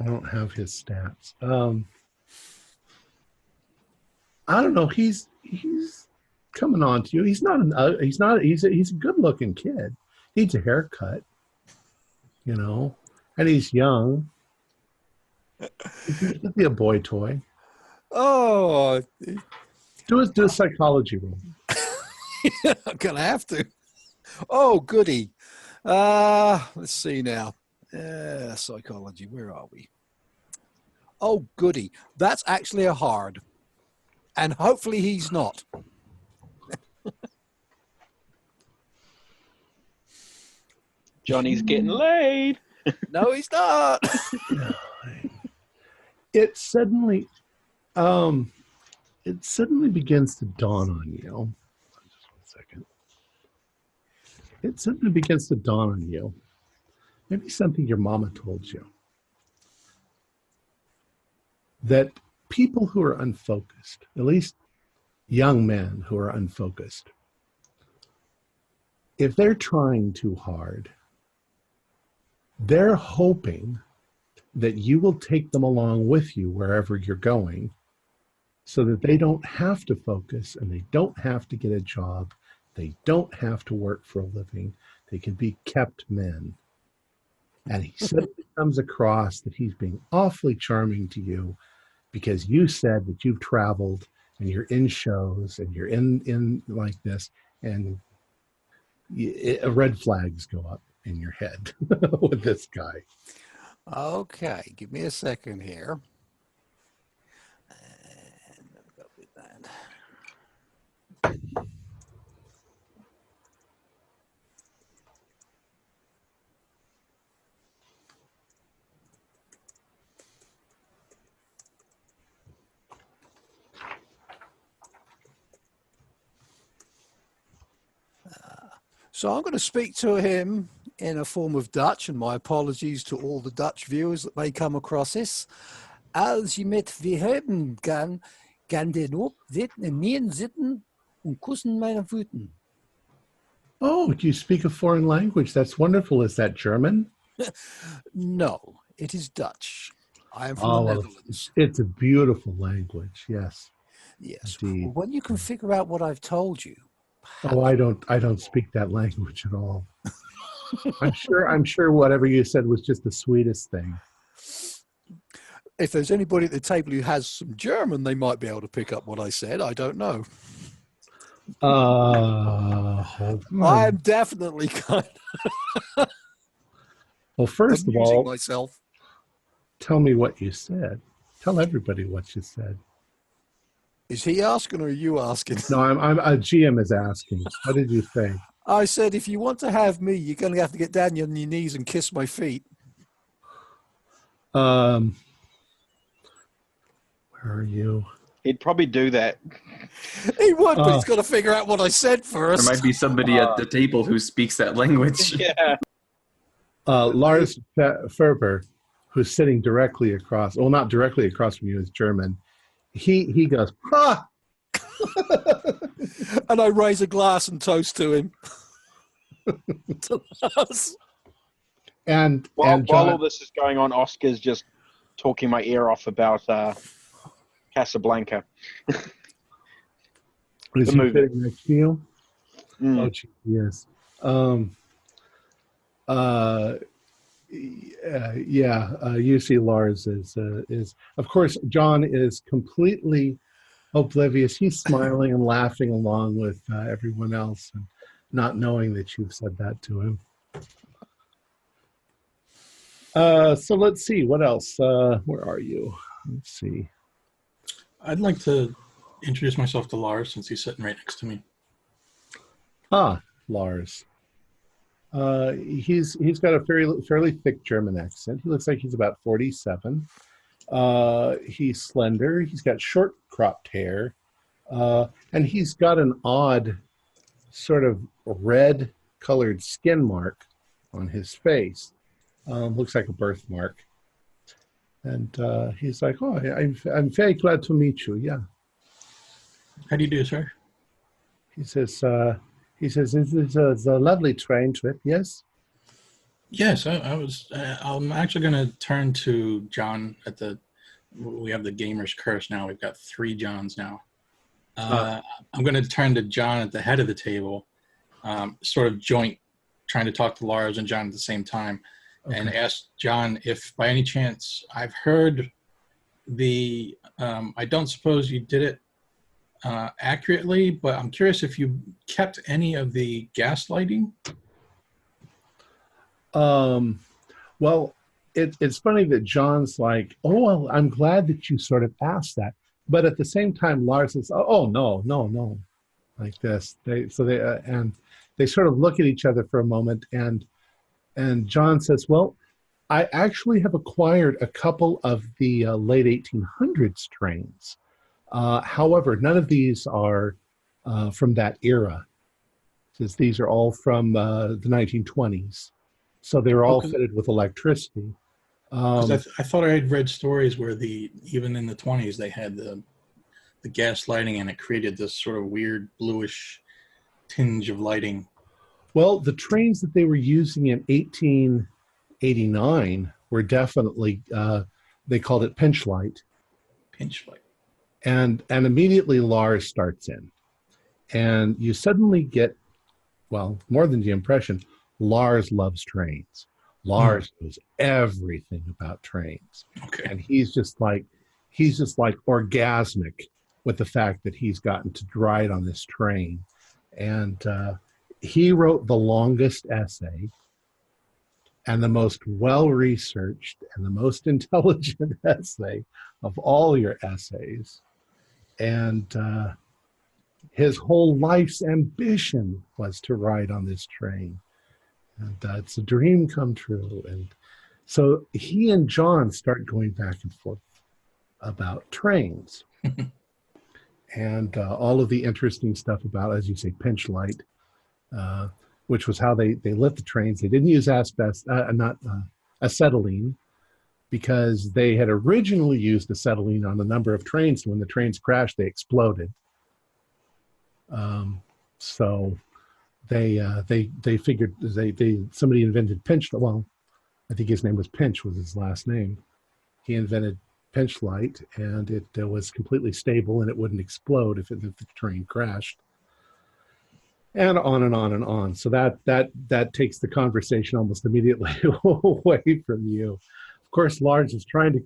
Speaker 1: I don't have his stats. I don't know. He's coming on to you. He's a good-looking kid. Needs a haircut, you know, and he's young. He'd be a boy toy.
Speaker 4: Oh,
Speaker 1: do a psychology roll.
Speaker 4: I'm gonna have to. Oh, goody. Let's see now. Psychology. Where are we? Oh, goody. That's actually a hard. And hopefully he's not.
Speaker 2: Johnny's getting laid.
Speaker 4: No, he's not.
Speaker 1: It suddenly begins to dawn on you. Just 1 second. It suddenly begins to dawn on you. Maybe something your mama told you. That people who are unfocused, at least young men who are unfocused, if they're trying too hard, they're hoping that you will take them along with you wherever you're going so that they don't have to focus and they don't have to get a job. They don't have to work for a living. They can be kept men. And he suddenly comes across that he's being awfully charming to you because you said that you've traveled and you're in shows and you're in like this, and red flags go up in your head with this guy.
Speaker 4: Okay, give me a second here. And I'll go with that. So I'm going to speak to him in a form of Dutch, and my apologies to all the Dutch viewers that may come across this. Als je met wie hebben kan den op zitten en neer zitten en kussen mijn voeten.
Speaker 1: Oh, do you speak a foreign language? That's wonderful. Is that German?
Speaker 4: No, it is Dutch. I am from the Netherlands.
Speaker 1: It's a beautiful language. Yes.
Speaker 4: Yes.
Speaker 1: Indeed.
Speaker 4: Well, when you can figure out what I've told you.
Speaker 1: Oh, I don't speak that language at all. I'm sure whatever you said was just the sweetest thing.
Speaker 4: If there's anybody at the table who has some German, they might be able to pick up what I said. I don't know.
Speaker 1: Hold on.
Speaker 4: I'm definitely kind of
Speaker 1: well, first of all,
Speaker 4: myself.
Speaker 1: Tell me what you said. Tell everybody what you said.
Speaker 4: Is he asking or are you asking?
Speaker 1: No, I'm a GM is asking. What did you say?
Speaker 4: I said, if you want to have me, you're going to have to get down on your knees and kiss my feet.
Speaker 1: Where are you?
Speaker 2: He'd probably do that.
Speaker 4: He would, but he's got to figure out what I said first.
Speaker 3: There might be somebody at the table who speaks that language.
Speaker 2: Yeah.
Speaker 1: Lars Ferber, who's sitting directly across, well, not directly across from you, is German. he goes, ha!
Speaker 4: And I raise a glass and toast to him. To Lars.
Speaker 1: And
Speaker 2: While
Speaker 1: John,
Speaker 2: all this is going on, Oscar's just talking my ear off about Casablanca.
Speaker 1: is
Speaker 2: the
Speaker 1: he
Speaker 2: movie.
Speaker 1: sitting next to you?
Speaker 2: Mm.
Speaker 1: Oh, gee, yes. You see Lars is of course John is completely oblivious. He's smiling and laughing along with everyone else and not knowing that you've said that to him. So let's see what else. Where are you? Let's see.
Speaker 5: I'd like to introduce myself to Lars since he's sitting right next to me.
Speaker 1: Lars. He's got a fairly thick German accent. He looks like he's about 47. He's slender. He's got short cropped hair, and he's got an odd sort of red colored skin mark on his face. Looks like a birthmark. And he's like, "Oh, I'm very glad to meet you." Yeah.
Speaker 5: How do you do, sir?
Speaker 1: He says, "This is a lovely train trip." Yes.
Speaker 5: Yes, I was. I'm actually going to turn to John we have the gamer's curse now. We've got 3 Johns now. I'm going to turn to John at the head of the table, sort of joint, trying to talk to Lars and John at the same time, and ask John if by any chance I've heard I don't suppose you did it accurately, but I'm curious if you kept any of the gaslighting.
Speaker 1: Well, it's funny that John's like, "Oh, well, I'm glad that you sort of asked that," but at the same time, Lars is, "Oh, no," like this. They sort of look at each other for a moment, and John says, "Well, I actually have acquired a couple of the late 1800s trains. However, none of these are from that era. Since these are all from the 1920s, so they're all fitted with electricity."
Speaker 5: Because I thought I had read stories where even in the 20s they had the gas lighting and it created this sort of weird bluish tinge of lighting.
Speaker 1: Well, the trains that they were using in 1889 were definitely they called it pinch light.
Speaker 5: Pinch light.
Speaker 1: And immediately Lars starts in, and you suddenly get, well, more than the impression, Lars loves trains. Lars knows everything about trains.
Speaker 5: Okay.
Speaker 1: And he's just like orgasmic with the fact that he's gotten to ride on this train. And he wrote the longest essay and the most well-researched and the most intelligent essay of all your essays. And his whole life's ambition was to ride on this train. And it's a dream come true. And so he and John start going back and forth about trains. And all of the interesting stuff about, as you say, pinch light, which was how they lit the trains. They didn't use acetylene, because they had originally used acetylene on a number of trains. When the trains crashed, they exploded. So they figured somebody invented pinch. Well, I think his name was Pinch, was his last name. He invented pinch light, and it was completely stable, and it wouldn't explode if the train crashed. And on and on and on. So that takes the conversation almost immediately away from you. Of course, Lars is trying to,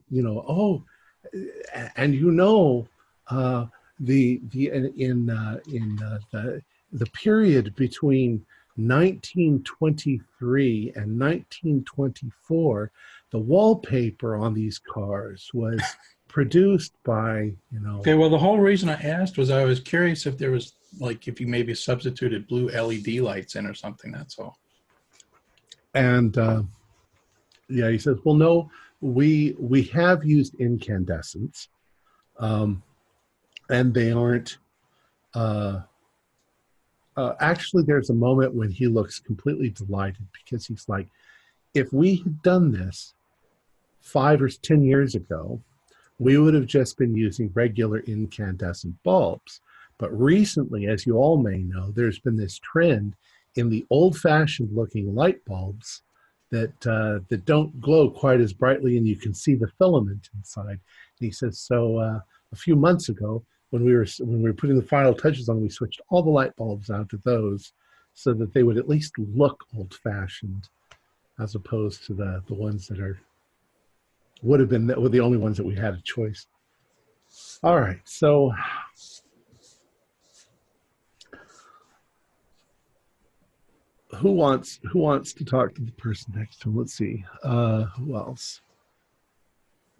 Speaker 1: the period between 1923 and 1924, the wallpaper on these cars was produced by,
Speaker 5: Okay, well, the whole reason I asked was I was curious if there was, if you maybe substituted blue LED lights in or something, that's all.
Speaker 1: And he says, well, no, we have used incandescents, and they aren't, actually, there's a moment when he looks completely delighted, because he's like, if we had done this 5 or 10 years ago, we would have just been using regular incandescent bulbs. But recently, as you all may know, there's been this trend in the old-fashioned looking light bulbs that don't glow quite as brightly, and you can see the filament inside. And he says, so a few months ago, when we were putting the final touches on, we switched all the light bulbs out to those so that they would at least look old-fashioned, as opposed to the ones that would have been the only ones that we had a choice. All right, so who wants to talk to the person next to him? Let's see. Who else?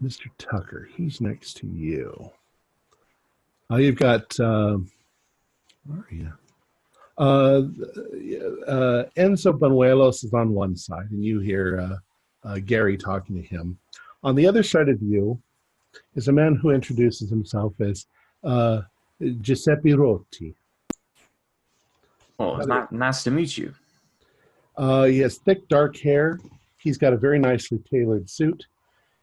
Speaker 1: Mr. Tucker. He's next to you. You've got where are you? Enzo Banuelos is on one side, and you hear Gary talking to him. On the other side of you is a man who introduces himself as Giuseppe Rotti.
Speaker 3: Oh, it's nice to meet you.
Speaker 1: He has thick, dark hair. He's got a very nicely tailored suit.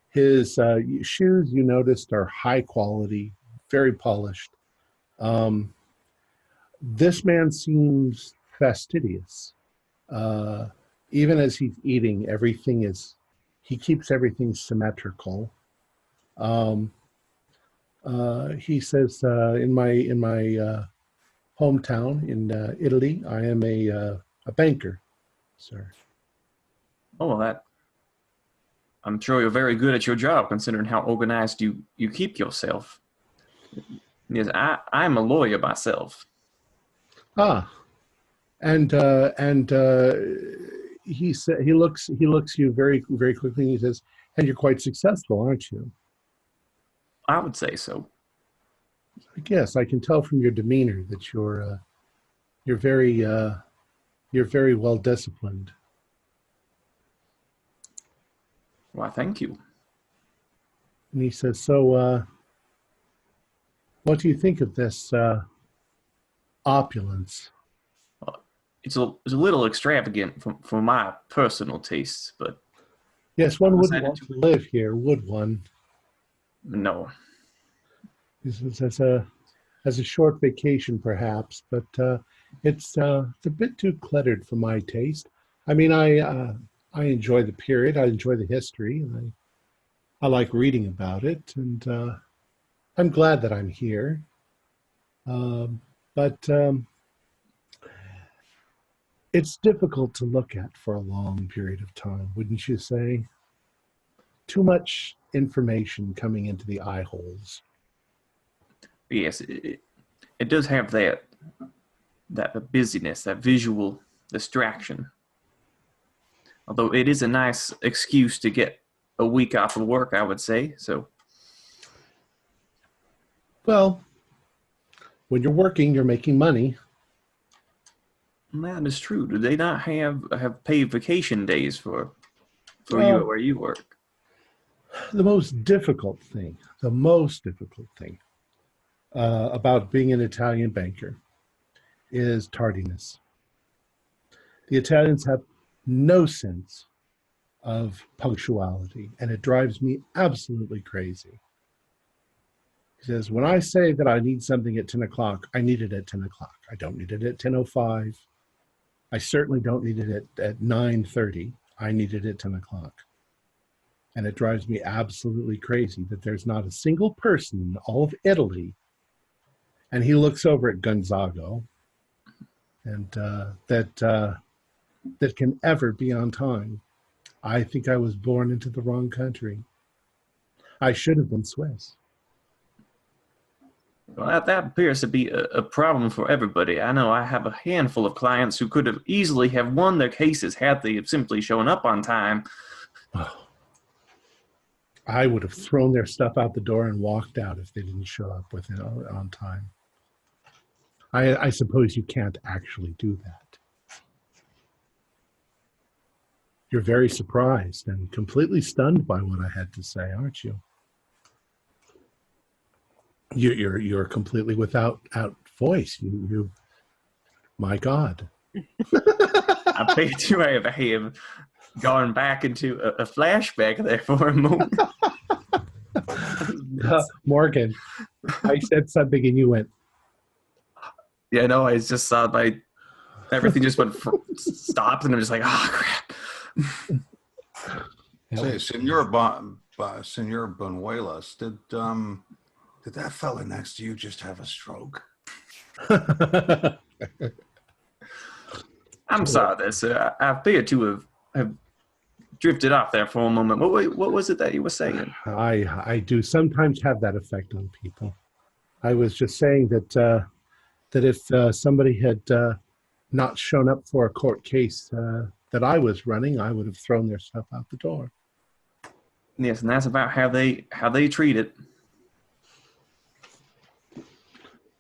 Speaker 1: His shoes, you noticed, are high quality, very polished. This man seems fastidious. Even as he's eating, he keeps everything symmetrical. He says, in my hometown in Italy, I am a banker, sir.
Speaker 3: Oh, well, I'm sure you're very good at your job, considering how organized you keep yourself. Yes, I'm a lawyer myself.
Speaker 1: And he looks you very, very quickly, and he says, and you're quite successful, aren't you?
Speaker 3: I would say so.
Speaker 1: I guess I can tell from your demeanor that you're very well disciplined.
Speaker 3: Why, thank you.
Speaker 1: And he says, so what do you think of this opulence?
Speaker 3: It's a little extravagant for my personal tastes, but
Speaker 1: yes, one wouldn't want to live here, would one?
Speaker 3: No.
Speaker 1: He says, as a short vacation, perhaps, but it's a bit too cluttered for my taste. I mean, I enjoy the period, I enjoy the history, and I like reading about it, and I'm glad that I'm here. But it's difficult to look at for a long period of time, wouldn't you say? Too much information coming into the eye holes.
Speaker 3: Yes, it does have that busyness, that visual distraction. Although it is a nice excuse to get a week off of work, I would say. So,
Speaker 1: well, when you're working, you're making money.
Speaker 3: That is true. Do they not have paid vacation days for you where you work?
Speaker 1: The most difficult thing about being an Italian banker is tardiness. The Italians have no sense of punctuality, and it drives me absolutely crazy. He says, when I say that I need something at 10 o'clock, I need it at 10 o'clock. I don't need it at 10:05. I certainly don't need it at 9:30. I need it at 10 o'clock. And it drives me absolutely crazy that there's not a single person in all of Italy. And he looks over at Gonzago, and that can ever be on time. I think I was born into the wrong country. I should have been Swiss.
Speaker 3: Well, that appears to be a problem for everybody. I know I have a handful of clients who could have easily have won their cases had they simply shown up on time.
Speaker 1: Oh. I would have thrown their stuff out the door and walked out if they didn't show up with it on time. I suppose you can't actually do that. You're very surprised and completely stunned by what I had to say, aren't you? You're completely without voice. You my God.
Speaker 3: I bet you I have gone back into a flashback there for a moment.
Speaker 1: Morgan, I said something and you went,
Speaker 3: Yeah, no, I just saw everything just stopped, and I'm just like, oh crap.
Speaker 6: Say, Senor Benuelas, did that fella next to you just have a stroke?
Speaker 3: I'm sorry there, sir. I appear to have drifted off there for a moment. What was it that you were saying?
Speaker 1: I do sometimes have that effect on people. I was just saying that if somebody had not shown up for a court case that I was running, I would have thrown their stuff out the door.
Speaker 3: Yes, and that's about how they treat it.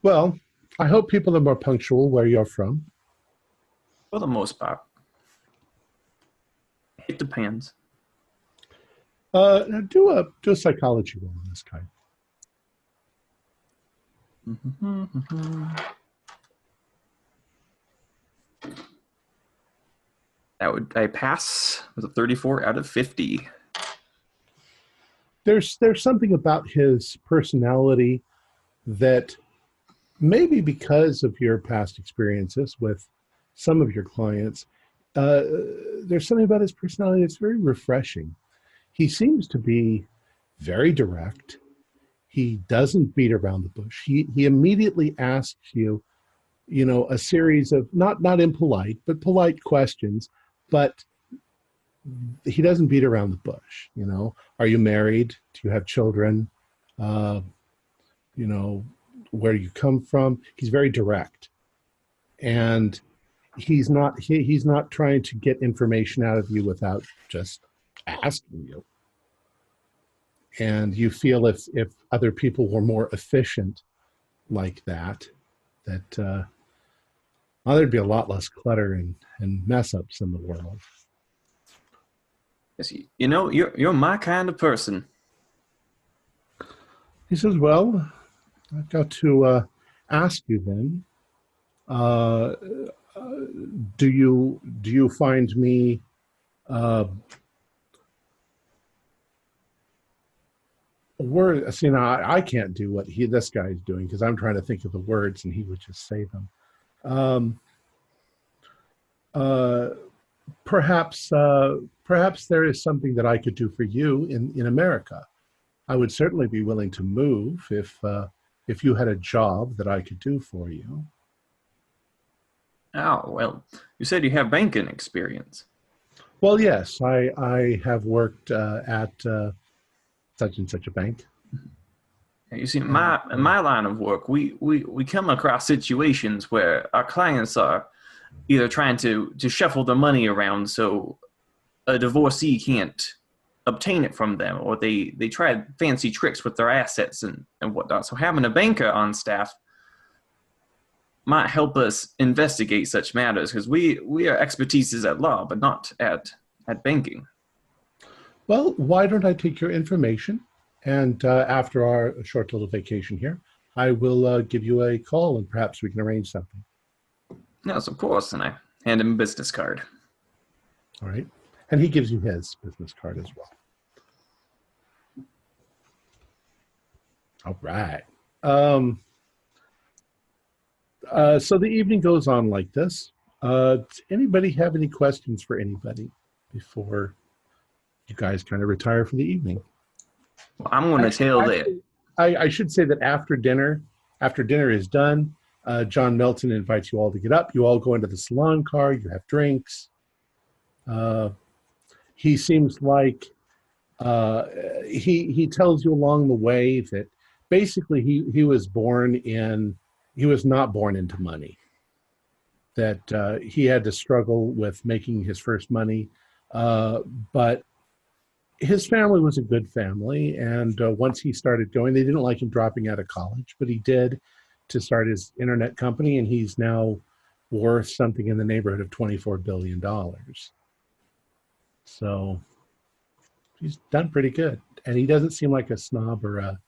Speaker 1: Well, I hope people are more punctual where you're from.
Speaker 3: For the most part. It depends.
Speaker 1: Do a psychology roll on this guy.
Speaker 3: I pass with a 34 out of 50.
Speaker 1: There's something about his personality that maybe because of your past experiences with some of your clients, there's something about his personality that's very refreshing. He seems to be very direct. He doesn't beat around the bush. He immediately asks you, a series of not impolite, but polite questions, but he doesn't beat around the bush. Are you married? Do you have children? Where do you come from? He's very direct. And he's not trying to get information out of you without just asking you. And you feel if other people were more efficient like that there'd be a lot less clutter and mess ups in the world.
Speaker 3: Yes, you're my kind of person.
Speaker 1: He says, well, I've got to ask you then, do you find me I can't do what this guy's doing because I'm trying to think of the words and he would just say them. Perhaps there is something that I could do for you in America. I would certainly be willing to move if you had a job that I could do for you.
Speaker 3: Oh, well, you said you have banking experience.
Speaker 1: Well, yes, I have worked at such and such a bank.
Speaker 3: You see, in my line of work, we come across situations where our clients are either trying to shuffle their money around so a divorcee can't obtain it from them, or they try fancy tricks with their assets and whatnot. So having a banker on staff might help us investigate such matters because we are expertises at law, but not at banking.
Speaker 1: Well, why don't I take your information, and after our short little vacation here, I will give you a call, and perhaps we can arrange something.
Speaker 3: Yes, of course, and I hand him a business card.
Speaker 1: All right, and he gives you his business card as well. All right. So the evening goes on like this. Does anybody have any questions for anybody before you guys kind of retire for the evening?
Speaker 3: Well, I'm going to tell that.
Speaker 1: I should say that after dinner is done, John Milton invites you all to get up. You all go into the salon car. You have drinks. He seems like he tells you along the way that basically he was not born into money. That he had to struggle with making his first money, but his family was a good family, and once he started going, they didn't like him dropping out of college, but he did to start his internet company, and he's now worth something in the neighborhood of $24 billion. So he's done pretty good, and he doesn't seem like a snob or a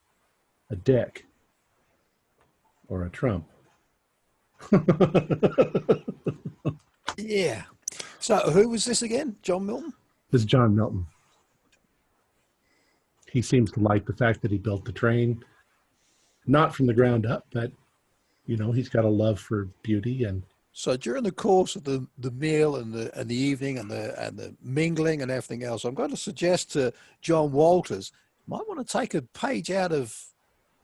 Speaker 1: dick or a Trump.
Speaker 4: Yeah. So who was this again? John Milton?
Speaker 1: This is John Milton. he seems to like the fact that he built the train, not from the ground up, but he's got a love for beauty. And
Speaker 4: so during the course of the meal and the evening and the mingling and everything else, I'm going to suggest to John Walters, you might want to take a page out of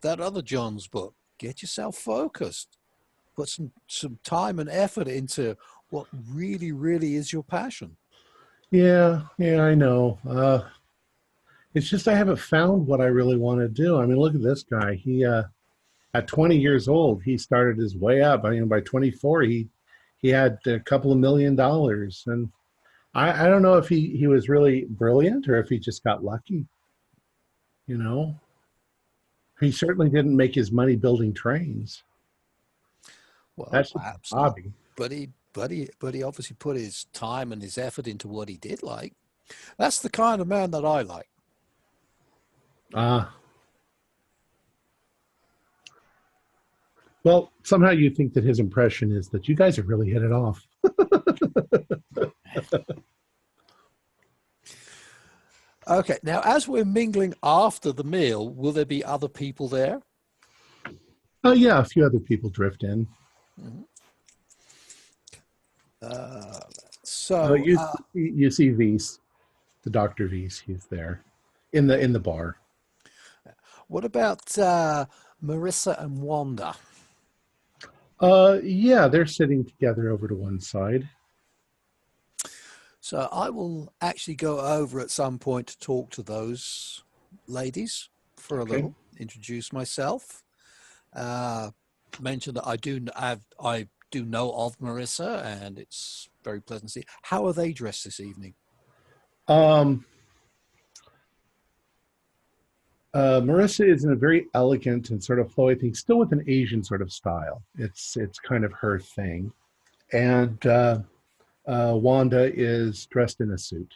Speaker 4: that other John's book. Get yourself focused. Put some time and effort into what really, really is your passion.
Speaker 1: Yeah, I know. It's just I haven't found what I really want to do. I mean, look at this guy. He at 20 years old, he started his way up. I mean, by 24, he had a couple of $1 million. And I don't know if he was really brilliant or if he just got lucky. He certainly didn't make his money building trains.
Speaker 4: Well,
Speaker 1: that's a
Speaker 4: perhaps
Speaker 1: hobby.
Speaker 4: Not. But he obviously put his time and his effort into what he did like. That's the kind of man that I like.
Speaker 1: Well, somehow you think that his impression is that you guys have really hit it off.
Speaker 4: Okay, now as we're mingling after the meal, will there be other people there?
Speaker 1: Oh, yeah, a few other people drift in.
Speaker 4: Mm-hmm.
Speaker 1: You see Weiss, the Dr. Weiss, he's there in the bar.
Speaker 4: What about Marissa and Wanda?
Speaker 1: Yeah, they're sitting together over to one side.
Speaker 4: So I will actually go over at some point to talk to those ladies for a little, introduce myself, mention that I do know of Marissa, and it's very pleasant to see. How are they dressed this evening?
Speaker 1: Marissa is in a very elegant and sort of flowy thing, still with an Asian sort of style. It's kind of her thing. And Wanda is dressed in a suit.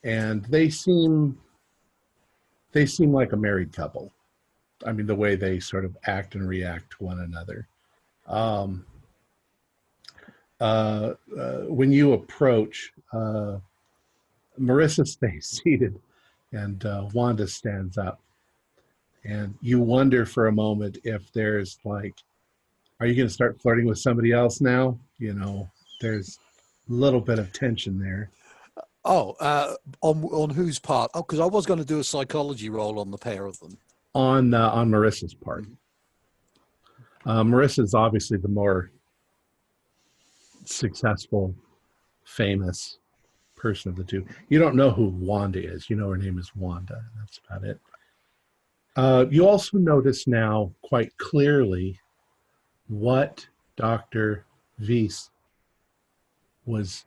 Speaker 1: And they seem like a married couple. I mean, the way they sort of act and react to one another. When you approach, Marissa stays seated and Wanda stands up. And you wonder for a moment if there's like, are you going to start flirting with somebody else now? There's a little bit of tension there.
Speaker 4: Oh, on whose part? Oh, because I was going to do a psychology roll on the pair of them.
Speaker 1: On Marissa's part. Marissa's obviously the more successful, famous person of the two. You don't know who Wanda is. You know her name is Wanda. That's about it. You also notice now quite clearly what Dr. Weiss was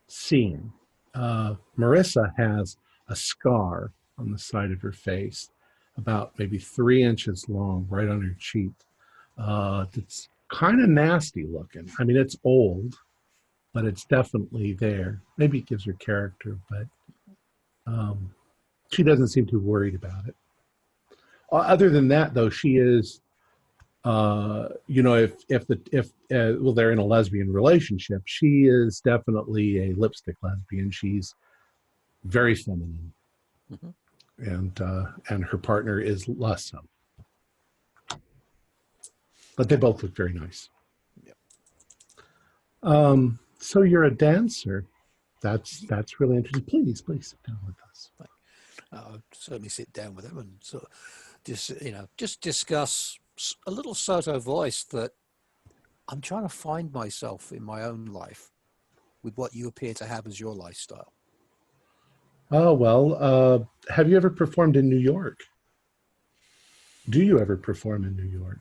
Speaker 1: seeing. Marissa has a scar on the side of her face, about maybe 3 inches long, right on her cheek. It's kind of nasty looking. I mean, it's old, but it's definitely there. Maybe it gives her character, but she doesn't seem too worried about it. Other than that, though, she is, if they're in a lesbian relationship, she is definitely a lipstick lesbian. She's very feminine, and her partner is less so. But they both look very nice. Yep. So you're a dancer. That's really interesting. Please sit down with us.
Speaker 4: I'll certainly sit down with them and so just discuss a little Soto voice that I'm trying to find myself in my own life with what you appear to have as your lifestyle.
Speaker 1: Oh, well, have you ever performed in New York? Do you ever perform in New York?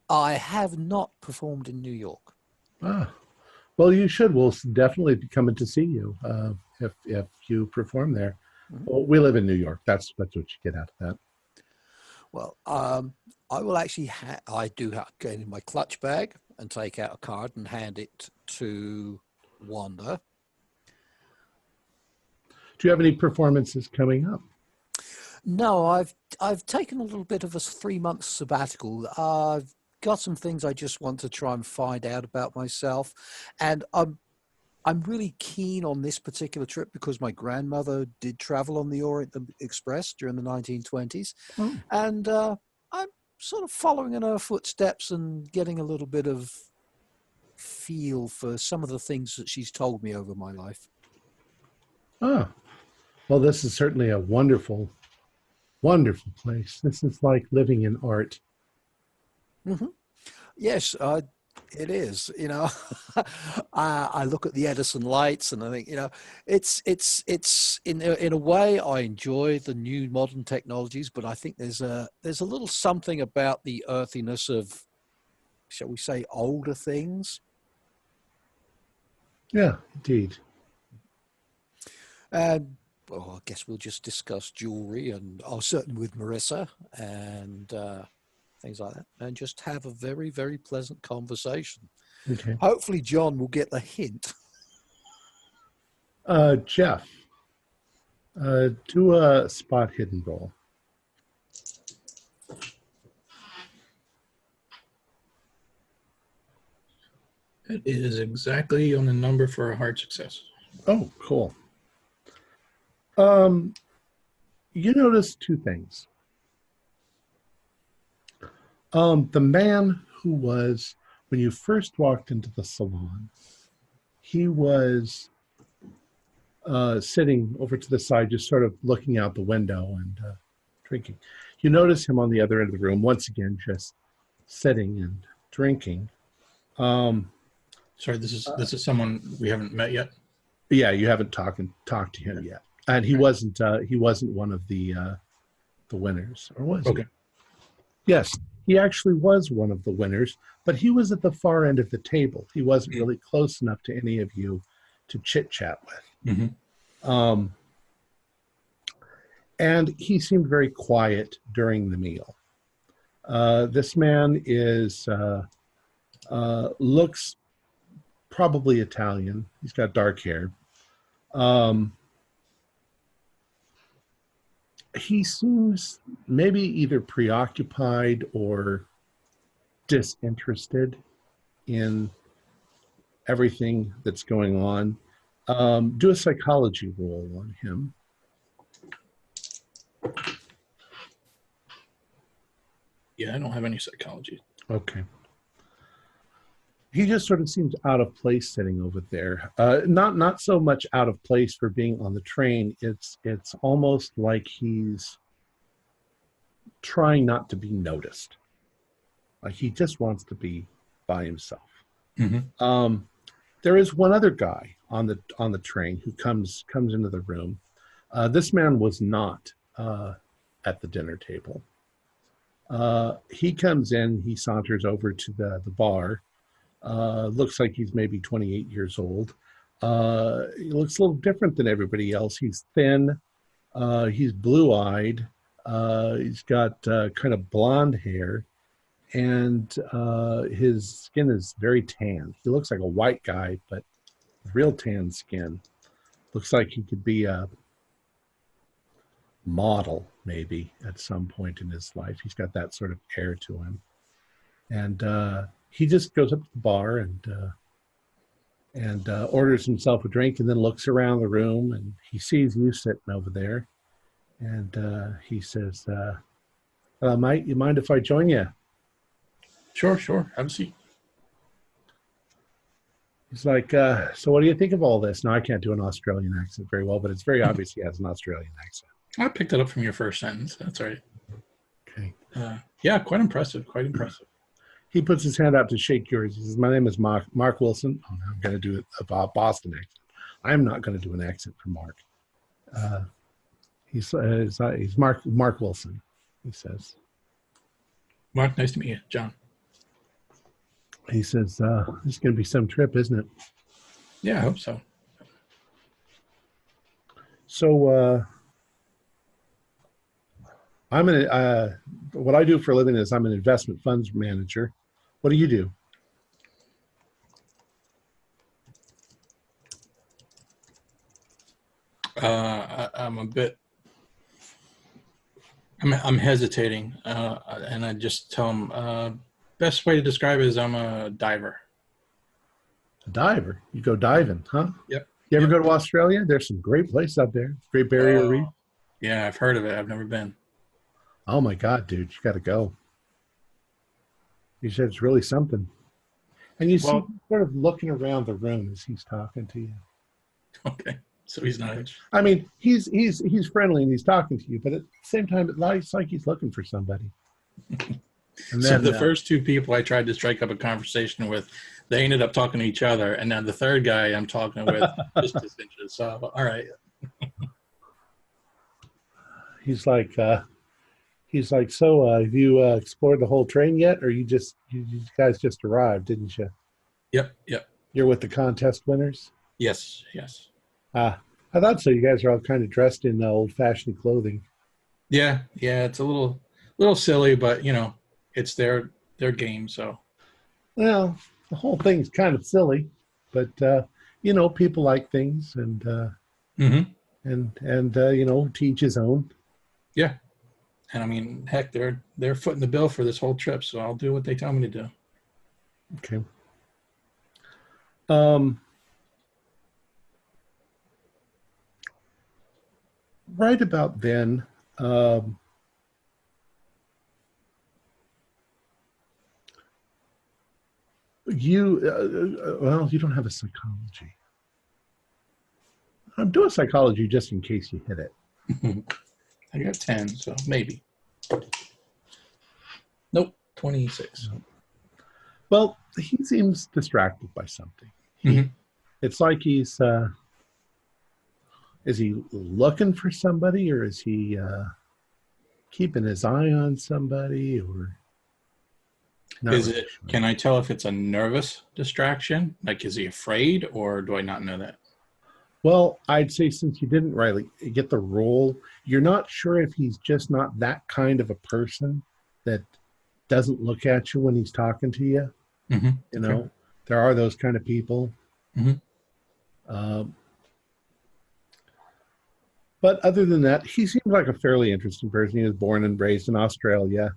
Speaker 4: I have not performed in New York.
Speaker 1: Well, you should. We'll definitely be coming to see you if you perform there. Well, we live in New York. That's what you get out of that.
Speaker 4: Well, I will actually I do have to get in my clutch bag and take out a card and hand it to Wanda.
Speaker 1: Do you have any performances coming up?
Speaker 4: No, I've taken a little bit of a 3-month sabbatical. I've got some things I just want to try and find out about myself, and I'm I'm really keen on this particular trip because my grandmother did travel on the Orient Express during the 1920s.
Speaker 1: Oh.
Speaker 4: And I'm sort of following in her footsteps and getting a little bit of feel for some of the things that she's told me over my life.
Speaker 1: Ah, well, this is certainly a wonderful, wonderful place. This is like living in art.
Speaker 4: Mm-hmm. Yes, it is. You know, I look at the Edison lights and I think, you know, it's in a way I enjoy the new modern technologies, but I think there's a little something about the earthiness of, shall we say, older things.
Speaker 1: Yeah, indeed.
Speaker 4: And well, I guess we'll just discuss jewelry and certainly with Marissa and things like that, and just have a very, very pleasant conversation.
Speaker 1: Okay.
Speaker 4: Hopefully John will get the hint.
Speaker 1: Jeff, do a spot hidden roll.
Speaker 5: It is exactly on the number for a hard success.
Speaker 1: Oh, cool. You notice two things. The man who was, when you first walked into the salon, he was sitting over to the side, just sort of looking out the window and drinking. You notice him on the other end of the room, once again, just sitting and drinking.
Speaker 5: Sorry, this is someone we haven't met yet.
Speaker 1: Yeah, you haven't talked to him yet, and he wasn't one of the winners, or was he? Yes, he actually was one of the winners, but he was at the far end of the table. He wasn't really close enough to any of you to chit chat with.
Speaker 5: Mm-hmm.
Speaker 1: And he seemed very quiet during the meal. This man looks probably Italian. He's got dark hair. He seems maybe either preoccupied or disinterested in everything that's going on. Do a psychology roll on him.
Speaker 5: Yeah, I don't have any psychology.
Speaker 1: Okay. He just sort of seems out of place sitting over there. Not so much out of place for being on the train. It's almost like he's trying not to be noticed. Like he just wants to be by himself.
Speaker 5: Mm-hmm.
Speaker 1: There is one other guy on the train who comes into the room. This man was not at the dinner table. He comes in. He saunters over to the bar. Looks like he's maybe 28 years old. He looks a little different than everybody else. He's thin. He's blue-eyed. He's got kind of blonde hair, and his skin is very tan. He looks like a white guy, but real tan skin. Looks like he could be a model, maybe, at some point in his life. He's got that sort of air to him. And he just goes up to the bar and orders himself a drink, and then looks around the room, and he sees you sitting over there, and he says, "Mate, you mind if I join you?"
Speaker 5: Sure. Have a seat.
Speaker 1: He's like, "So what do you think of all this?" Now, I can't do an Australian accent very well, but it's very obvious he has an Australian accent.
Speaker 5: I picked it up from your first sentence. That's right.
Speaker 1: Okay.
Speaker 5: Yeah, quite impressive. Quite impressive.
Speaker 1: He puts his hand out to shake yours. He says, "My name is Mark Wilson." Oh, no, I'm going to do a Boston accent. I'm not going to do an accent for Mark. He's Mark Wilson, he says.
Speaker 5: Mark, nice to meet you. John.
Speaker 1: He says, "This is going to be some trip, isn't it?"
Speaker 5: Yeah, I hope so.
Speaker 1: So what I do for a living is I'm an investment funds manager. What do you do?
Speaker 5: I'm hesitating, and I just tell him, best way to describe it is I'm a diver.
Speaker 1: A diver. You go diving, huh?
Speaker 5: Yep.
Speaker 1: You ever
Speaker 5: Yep.
Speaker 1: go to Australia? There's some great places up there. Great Barrier Reef.
Speaker 5: Yeah, I've heard of it. I've never been.
Speaker 1: Oh my God, dude, you got to go. He said it's really something. And you see
Speaker 2: Well-
Speaker 1: him sort of looking around the room as he's talking to you.
Speaker 5: Okay. So he's not.
Speaker 1: I mean, he's friendly and he's talking to you, but at the same time, it's like he's looking for somebody. And
Speaker 5: So
Speaker 1: then,
Speaker 5: the first two people I tried to strike up a conversation with, they ended up talking to each other, and then the third guy I'm talking with just disinterested. So all right.
Speaker 1: he's like, so have you explored the whole train yet, or you guys just arrived, didn't you?
Speaker 5: Yep.
Speaker 1: You're with the contest winners.
Speaker 5: Yes.
Speaker 1: I thought so. You guys are all kind of dressed in old-fashioned clothing.
Speaker 5: Yeah. It's a little silly, but it's their game. So
Speaker 1: Well, the whole thing's kind of silly, but people like things, and to each his own.
Speaker 5: yeah. And I mean, heck, they're footing the bill for this whole trip, so I'll do what they tell me to do.
Speaker 1: Okay. Right about then, you don't have a psychology. I'm doing psychology just in case you hit it.
Speaker 5: I got 10, so maybe. Nope, 26.
Speaker 1: Well, he seems distracted by something.
Speaker 5: Mhm.
Speaker 1: It's like he's is he looking for somebody, or is he keeping his eye on somebody, or not
Speaker 5: Is
Speaker 1: really
Speaker 5: it?
Speaker 1: sure.
Speaker 5: Can I tell if it's a nervous distraction? Like, is he afraid, or do I not know that?
Speaker 1: Well, I'd say since you didn't really get the role, you're not sure if he's just not that kind of a person that doesn't look at you when he's talking to you.
Speaker 5: Mm-hmm.
Speaker 1: There are those kind of people.
Speaker 5: Mhm.
Speaker 1: But other than that, he seems like a fairly interesting person. He was born and raised in Australia.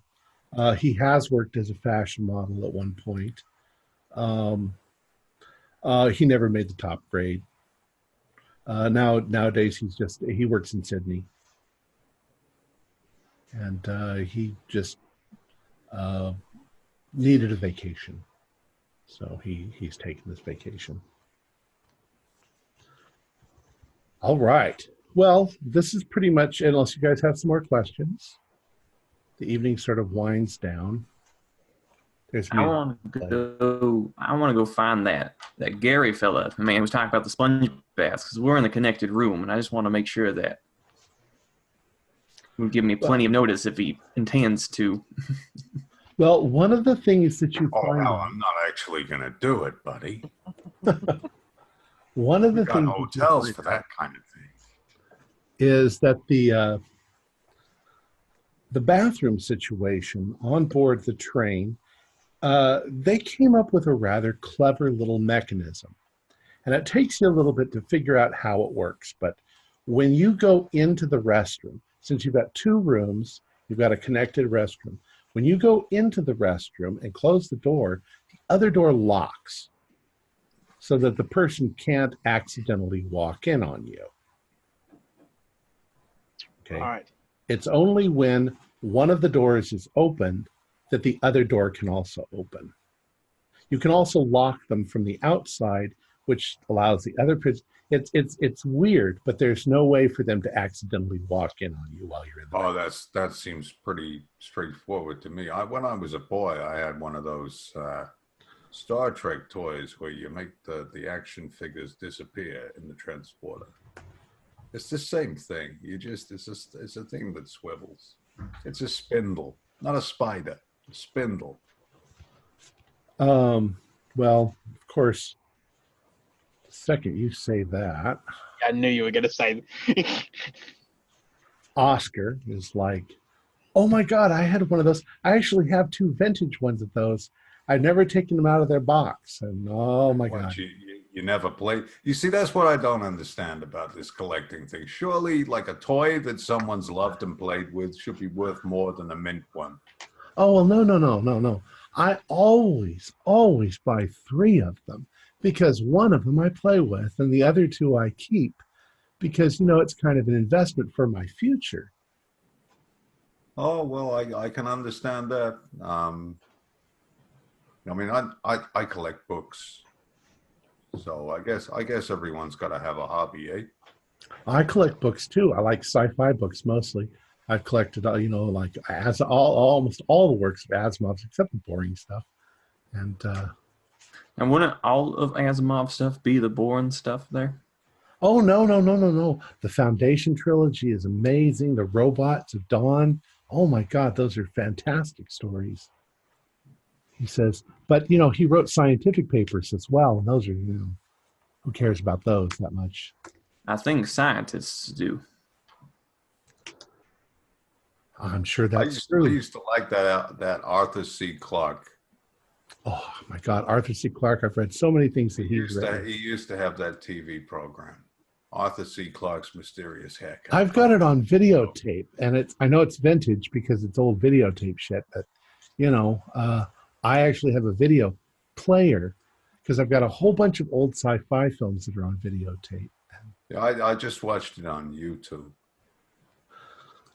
Speaker 1: He has worked as a fashion model at one point. He never made the top grade. Nowadays, he works in Sydney. And he just needed a vacation. So he's taken this vacation. All right. Well, this is pretty much, unless you guys have some more questions, the evening sort of winds down. There's
Speaker 3: I want to go find that Gary fella. The man who was talking about the sponge baths, because we're in the connected room, and I just want to make sure that he would give me plenty of notice if he intends to.
Speaker 1: Well, one of the things that you
Speaker 6: Oh,
Speaker 1: find
Speaker 6: no, I'm not actually going to do it, buddy.
Speaker 1: one of the
Speaker 6: We've got
Speaker 1: things
Speaker 6: hotels for that kind of thing.
Speaker 1: is that the bathroom situation on board the train, they came up with a rather clever little mechanism. And it takes you a little bit to figure out how it works. But when you go into the restroom, since you've got two rooms, you've got a connected restroom. When you go into the restroom and close the door, the other door locks so that the person can't accidentally walk in on you. Okay.
Speaker 2: All right.
Speaker 1: It's only when one of the doors is opened that the other door can also open. You can also lock them from the outside, which allows the other person. It's weird, but there's no way for them to accidentally walk in on you while you're in the
Speaker 6: Oh, that seems pretty straightforward to me. When I was a boy, I had one of those Star Trek toys where you make the action figures disappear in the transporter. It's the same thing. It's a thing that swivels. It's a spindle, not a spider. A spindle.
Speaker 1: Well, of course, the second you say that,
Speaker 2: I knew you were going to say.
Speaker 1: Oscar is like, oh my God, I had one of those. I actually have two vintage ones of those. I've never taken them out of their box. And oh my God.
Speaker 6: You never played. You see, that's what I don't understand about this collecting thing. Surely, like a toy that someone's loved and played with should be worth more than a mint one.
Speaker 1: Oh, well, no. I always buy 3 of them because one of them I play with and the other two I keep because, it's kind of an investment for my future.
Speaker 6: Oh, well, I can understand that. I mean, I collect books, so I guess everyone's got to have a hobby, eh?
Speaker 1: I collect books too. I like sci-fi books mostly. I've collected, like as almost all the works of Asimov's except the boring stuff. And
Speaker 3: wouldn't all of Asimov's stuff be the boring stuff there?
Speaker 1: oh no! The Foundation trilogy is amazing. The Robots of Dawn. Oh my God, those are fantastic stories. He says, but he wrote scientific papers as well, and those are who cares about those that much?
Speaker 3: I think scientists do.
Speaker 1: I'm sure
Speaker 6: I
Speaker 1: that's true.
Speaker 6: used to like that Arthur C. Clarke.
Speaker 1: Oh my God, Arthur C. Clarke! I've read so many things that
Speaker 6: He
Speaker 1: written.
Speaker 6: used to have that TV program, Arthur C. Clarke's Mysterious Haircut.
Speaker 1: I've got it on videotape, and I know it's vintage because it's old videotape shit, but I actually have a video player because I've got a whole bunch of old sci-fi films that are on videotape.
Speaker 6: Yeah, I just watched it on YouTube.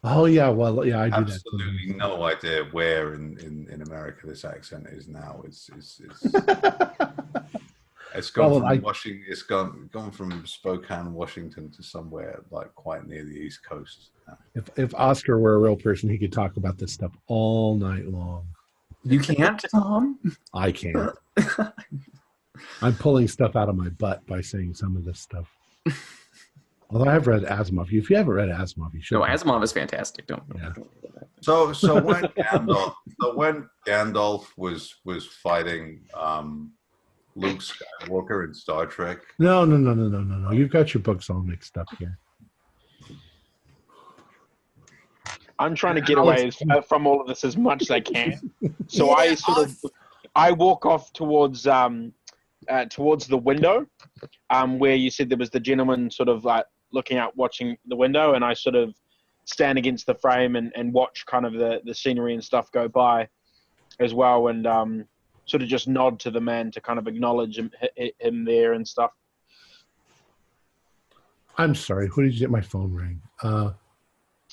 Speaker 1: Oh yeah, well yeah, I do that.
Speaker 6: Absolutely no idea where in America this accent is now. It's it's gone from gone from Spokane, Washington to somewhere like quite near the East Coast.
Speaker 1: If Oscar were a real person, he could talk about this stuff all night long.
Speaker 3: You can't, Tom?
Speaker 1: I can't. I'm pulling stuff out of my butt by saying some of this stuff. Although I've read Asimov. If you haven't read Asimov, you should.
Speaker 3: No, Asimov is fantastic. Don't.
Speaker 6: So when Gandalf was fighting Luke Skywalker in Star Trek.
Speaker 1: No. You've got your books all mixed up here.
Speaker 2: I'm trying to get away from all of this as much as I can. So I walk off towards the window, where you said there was the gentleman sort of like looking out, watching the window, and I sort of stand against the frame and watch kind of the scenery and stuff go by as well, and sort of just nod to the man to kind of acknowledge him there and stuff.
Speaker 1: I'm sorry. Who did you get? My phone rang.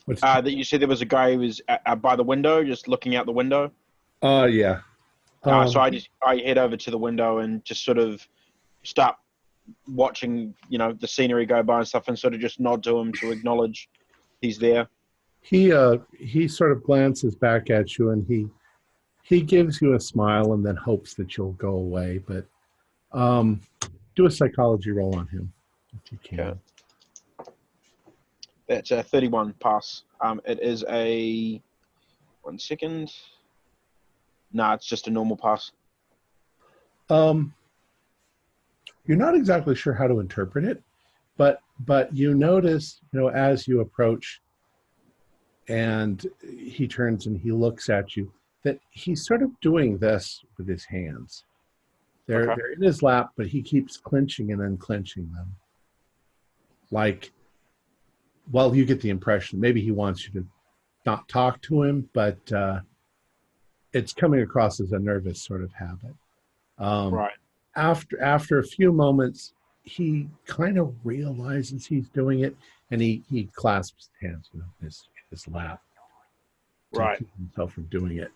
Speaker 2: That you said there was a guy who was by the window, just looking out the window.
Speaker 1: Yeah.
Speaker 2: So I head over to the window and just sort of start watching, the scenery go by and stuff, and sort of just nod to him to acknowledge he's there.
Speaker 1: He sort of glances back at you, and he gives you a smile and then hopes that you'll go away. But do a psychology roll on him if you can.
Speaker 2: Okay. That's a 31 pass. It is a 1 second. No, it's just a normal pass.
Speaker 1: You're not exactly sure how to interpret it, but you notice, as you approach and he turns and he looks at you, that he's sort of doing this with his hands. They're in his lap, but he keeps clenching and unclenching them. Like, well, you get the impression maybe he wants you to not talk to him, but it's coming across as a nervous sort of habit.
Speaker 2: Right.
Speaker 1: After a few moments, he kind of realizes he's doing it, and he clasps his hands in his lap to keep himself from doing it.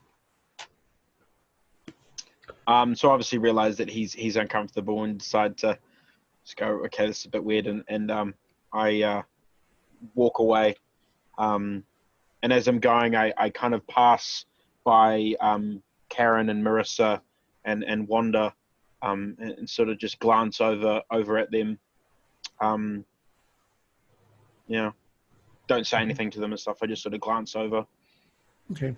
Speaker 2: So obviously realize that he's uncomfortable and decide to just go, okay, this is a bit weird, and I walk away. And as I'm going, I kind of pass by Karen and Marissa and Wanda, and sort of just glance over at them. Don't say anything to them and stuff. I just sort of glance over.
Speaker 1: Okay.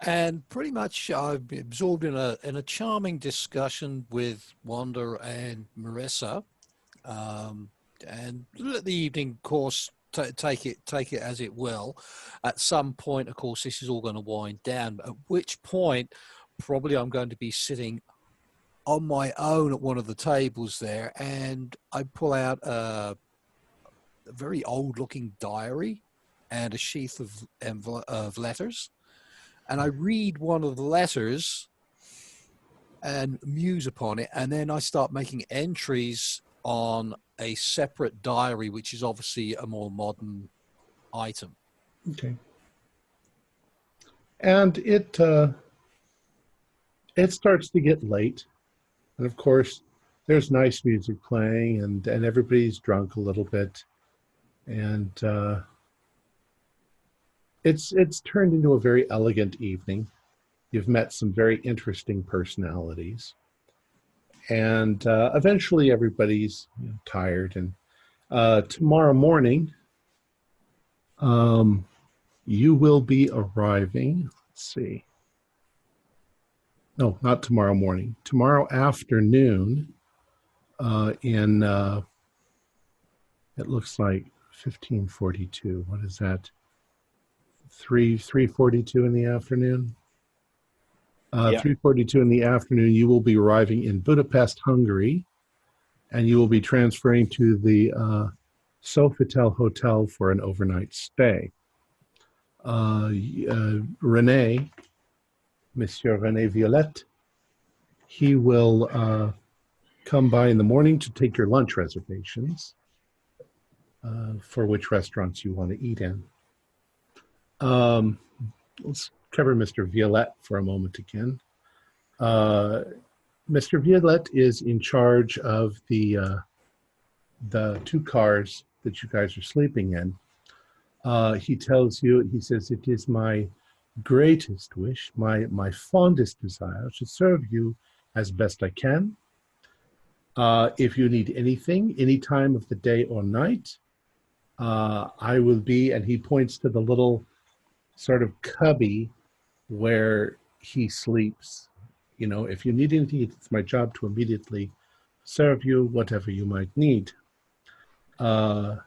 Speaker 4: And pretty much I've been absorbed in a charming discussion with Wanda and Marissa, and let the evening course take it as it will. At some point, of course, this is all going to wind down. At which point, probably I'm going to be sitting on my own at one of the tables there, and I pull out a very old-looking diary and a sheath of letters. And I read one of the letters, and muse upon it, and then I start making entries on a separate diary, which is obviously a more modern item.
Speaker 1: Okay. And it starts to get late, and of course, there's nice music playing, and everybody's drunk a little bit, and it's turned into a very elegant evening. You've met some very interesting personalities, and eventually everybody's tired. And tomorrow morning, you will be arriving. Let's see. No, not tomorrow morning. Tomorrow afternoon, in it looks like 1542. What is that? 3:42 in the afternoon. 3:42 in the afternoon, you will be arriving in Budapest, Hungary, and you will be transferring to the Sofitel Hotel for an overnight stay. Rene, Monsieur Rene Violette, he will come by in the morning to take your lunch reservations for which restaurants you want to eat in. Let's cover Mr. Violette for a moment again. Mr. Violette is in charge of the 2 cars that you guys are sleeping in. He tells you, he says, it is my greatest wish, my fondest desire to serve you as best I can. If you need anything, any time of the day or night, I will be, and he points to the little sort of cubby where he sleeps. If you need anything, it's my job to immediately serve you whatever you might need. And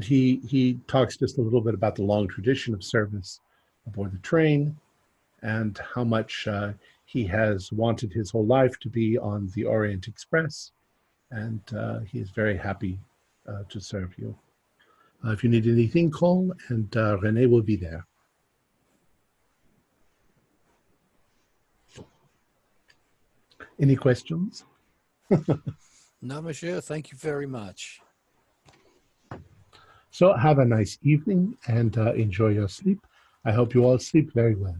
Speaker 1: he talks just a little bit about the long tradition of service aboard the train and how much he has wanted his whole life to be on the Orient Express, and he is very happy to serve you. If you need anything, call, and Rene will be there. Any questions?
Speaker 4: No, monsieur, thank you very much.
Speaker 1: So have a nice evening and enjoy your sleep. I hope you all sleep very well.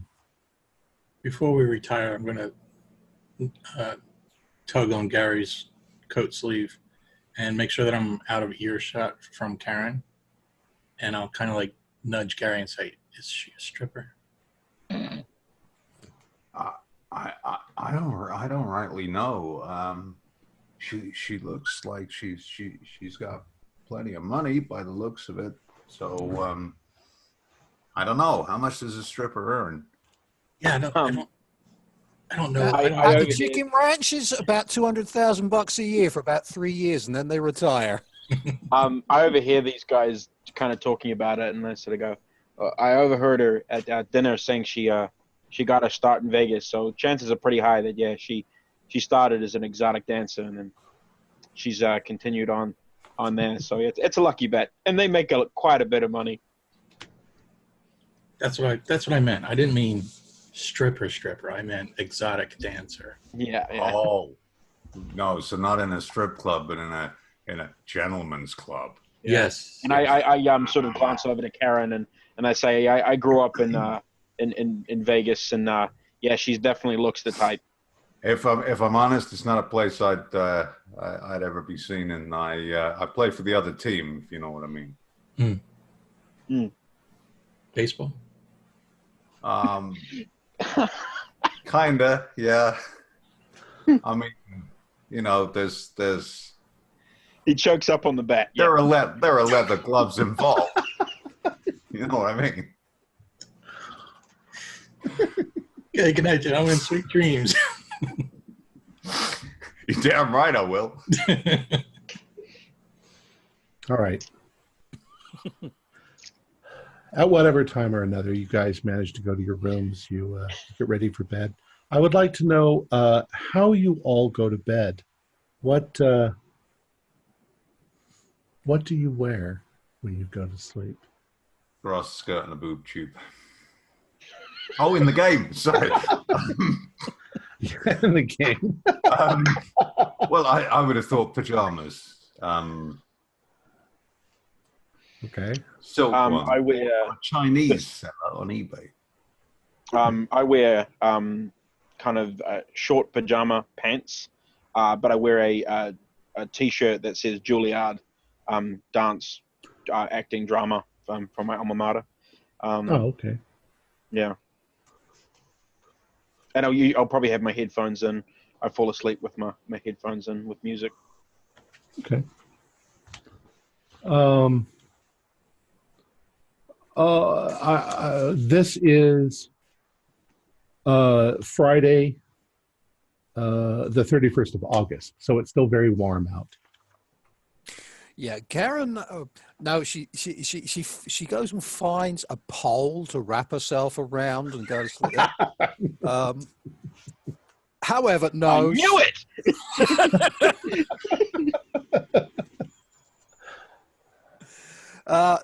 Speaker 5: Before we retire, I'm going to tug on Gary's coat sleeve and make sure that I'm out of earshot from Karen. And I'll kind of like nudge Gary and say, "Is she a stripper?"
Speaker 6: I don't rightly know. She looks like she's got plenty of money by the looks of it. So I don't know. How much does a stripper earn?
Speaker 5: Yeah, I don't know.
Speaker 4: At the chicken ranch is about $200,000 a year for about 3 years, and then they retire.
Speaker 2: I overhear these guys kind of talking about it, and I sort of go, I overheard her at dinner saying she got her start in Vegas, so chances are pretty high that she started as an exotic dancer and then she's continued on there. So it's a lucky bet, and they make quite a bit of money.
Speaker 5: That's what I meant. I didn't mean stripper. I meant exotic dancer.
Speaker 2: Yeah.
Speaker 6: Oh no, so not in a strip club, but in a gentleman's club.
Speaker 5: Yes.
Speaker 2: And I sort of glance over to Karen and I say I grew up in Vegas, and she definitely looks the type.
Speaker 6: If I'm honest, it's not a place I'd ever be seen in. I play for the other team, if you know what I mean.
Speaker 5: Baseball.
Speaker 6: Kinda, yeah. I mean, there's.
Speaker 2: He chokes up on the bat.
Speaker 6: There are leather gloves involved. You know what I mean?
Speaker 5: Okay, good night, gentlemen. Sweet dreams.
Speaker 6: You're damn right I will.
Speaker 1: All right. At whatever time or another you guys manage to go to your rooms, you get ready for bed. I would like to know how you all go to bed. What do you wear when you go to sleep?
Speaker 6: Grass skirt and a boob tube. Oh, in the game. Sorry.
Speaker 1: in the game.
Speaker 6: Well, I would have thought pajamas.
Speaker 1: Okay.
Speaker 6: Silk one.
Speaker 2: I wear
Speaker 6: A Chinese seller on eBay.
Speaker 2: I wear kind of short pajama pants, but I wear a t-shirt that says Juilliard dance acting drama from my alma mater.
Speaker 1: Okay.
Speaker 2: Yeah. And I'll probably have my headphones in. I fall asleep with my headphones in with music.
Speaker 1: Okay. This is Friday, the 31st of August, so it's still very warm out.
Speaker 4: Yeah, Karen. No, she goes and finds a pole to wrap herself around and go to sleep. However, no.
Speaker 2: I knew it.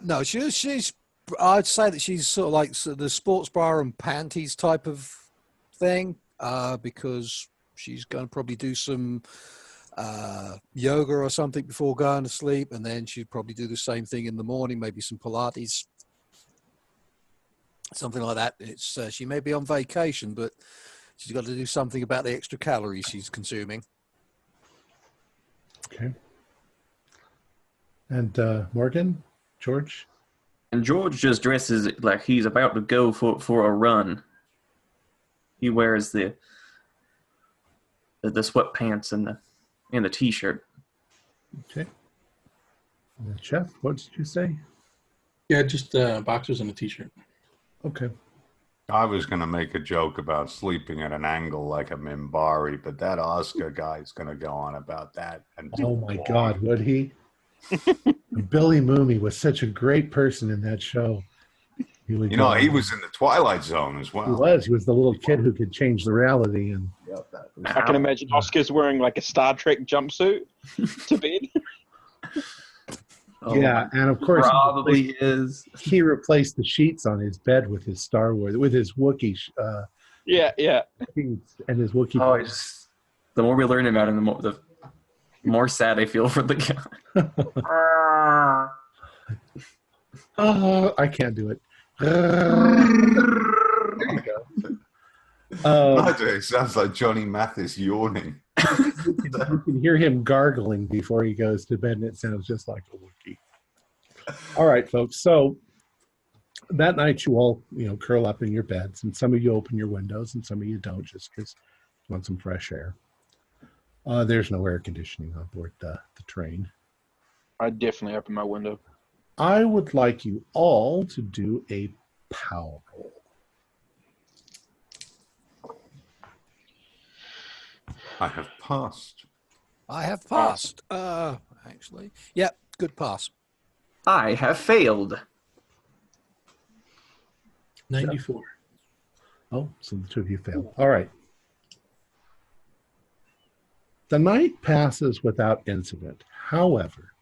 Speaker 4: No, she's. I'd say that she's sort of like the sports bra and panties type of thing, because she's going to probably do some yoga or something before going to sleep, and then she'd probably do the same thing in the morning, maybe some Pilates, something like that. It's she may be on vacation, but she's got to do something about the extra calories she's consuming.
Speaker 1: Okay. And Morgan, George?
Speaker 3: And George just dresses like he's about to go for a run. He wears the sweatpants and the t-shirt.
Speaker 1: Okay. Chef, what did you say?
Speaker 5: Yeah, just boxers and a t-shirt.
Speaker 1: Okay.
Speaker 6: I was going to make a joke about sleeping at an angle like a Mimbari, but that Oscar guy's going to go on about that. And
Speaker 1: Oh my God, would he? Billy Mooney was such a great person in that show. He was in
Speaker 6: the Twilight Zone as well.
Speaker 1: He was the little kid who could change the reality. And
Speaker 2: I can imagine Oscar's wearing like a Star Trek jumpsuit to bed.
Speaker 1: Yeah, and of course,
Speaker 3: probably
Speaker 1: he replaced the sheets on his bed with his Star Wars, with his Wookiee.
Speaker 2: Yeah.
Speaker 1: Sheets and his Wookiee.
Speaker 3: Oh, the more we learn about him, the more sad I feel for the guy.
Speaker 1: I can't do it.
Speaker 6: It sounds like Johnny Mathis yawning.
Speaker 1: You can hear him gargling before he goes to bed, and it sounds just like a Wookiee. All right, folks. So that night, you all curl up in your beds, and some of you open your windows, and some of you don't, just because you want some fresh air. There's no air conditioning on board the train.
Speaker 2: I definitely open my window.
Speaker 1: I would like you all to do a power roll.
Speaker 6: I have passed.
Speaker 4: I have passed. Actually, yeah, good pass.
Speaker 3: I have failed.
Speaker 5: 94.
Speaker 1: Oh, so the two of you failed. All right. The night passes without incident. However,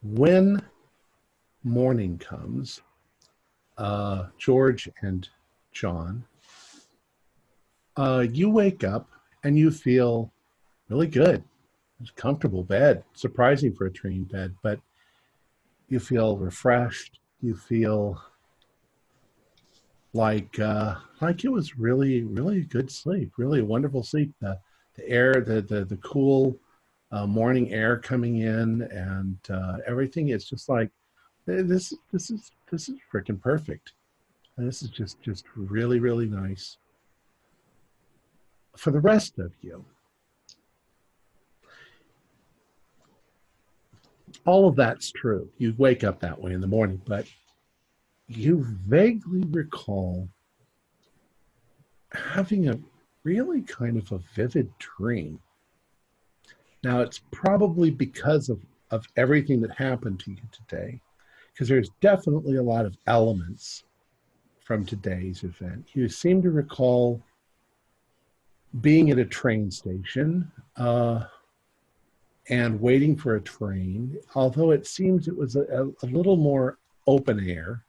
Speaker 1: when morning comes, George and John, you wake up and you feel really good. It's a comfortable bed, surprising for a train bed, but you feel refreshed. You feel like it was really, really a good sleep, really a wonderful sleep. The air, the cool morning air coming in, and everything is just like this is freaking perfect. And this is just really, really nice. For the rest of you, all of that's true. You wake up that way in the morning, but you vaguely recall having a really kind of a vivid dream. Now, it's probably because of everything that happened to you today, because there's definitely a lot of elements from today's event. You seem to recall being at a train station and waiting for a train, although it seems it was a little more open air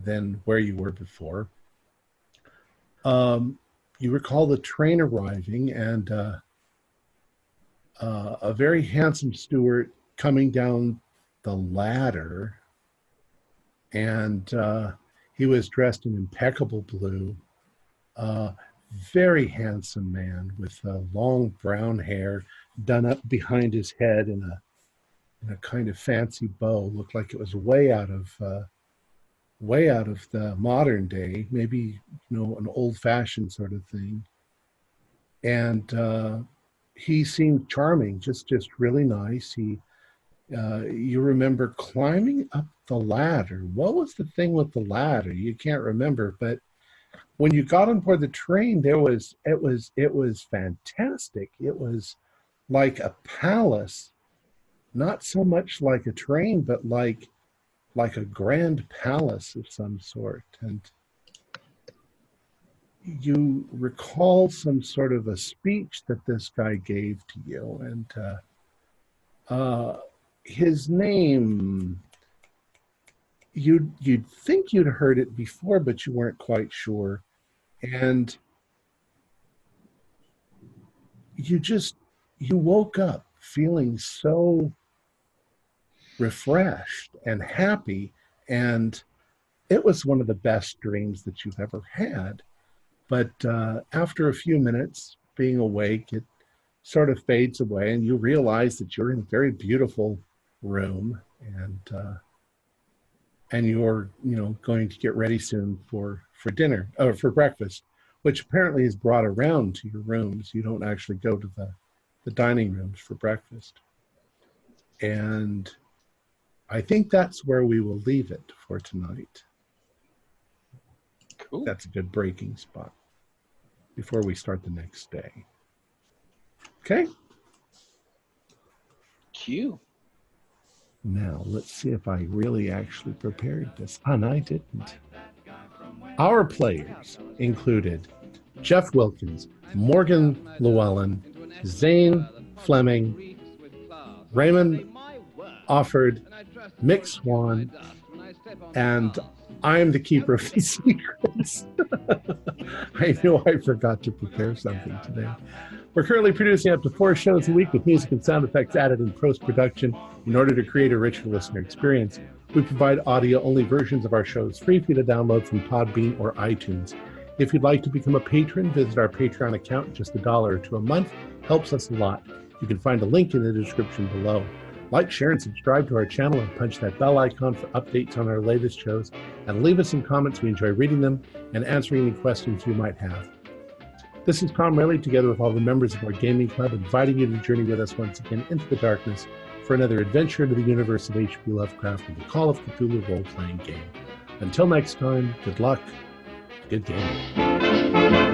Speaker 1: than where you were before. you recall the train arriving and a very handsome steward coming down the ladder, and he was dressed in impeccable blue. Very handsome man with long brown hair done up behind his head in a kind of fancy bow. Looked like it was way out of the modern day, maybe an old-fashioned sort of thing. And he seemed charming, just really nice. You remember climbing up the ladder. What was the thing with the ladder? You can't remember, but when you got on board the train, it was fantastic. It was like a palace, not so much like a train, but like a grand palace of some sort. And you recall some sort of a speech that this guy gave to you, and his name, you'd think you'd heard it before, but you weren't quite sure. And you woke up feeling so refreshed and happy, and it was one of the best dreams that you've ever had. But after a few minutes being awake, it sort of fades away, and you realize that you're in a very beautiful room, and you're going to get ready soon for dinner or for breakfast, which apparently is brought around to your rooms. You don't actually go to the dining rooms for breakfast. And I think that's where we will leave it for tonight.
Speaker 2: Cool.
Speaker 1: That's a good breaking spot before we start the next day. Okay?
Speaker 2: Cue.
Speaker 1: Now, let's see if I really actually prepared this. And I didn't. Our players included Jeff Wilkins, Morgan Llewellyn, Zane Fleming, Raymond Offord, Mick Swan, and I'm the keeper of these secrets. I knew I forgot to prepare something today. We're currently producing up to 4 shows a week with music and sound effects added in post-production in order to create a richer listener experience. We provide audio-only versions of our shows free for you to download from Podbean or iTunes. If you'd like to become a patron, visit our Patreon account. Just $1 or $2 a month helps us a lot. You can find a link in the description below. Like, share, and subscribe to our channel, and punch that bell icon for updates on our latest shows. And leave us some comments. We enjoy reading them and answering any questions you might have. This is Tom Rayleigh, together with all the members of our gaming club, inviting you to journey with us once again into the darkness for another adventure into the universe of H.P. Lovecraft and the Call of Cthulhu role-playing game. Until next time, good luck, good gaming.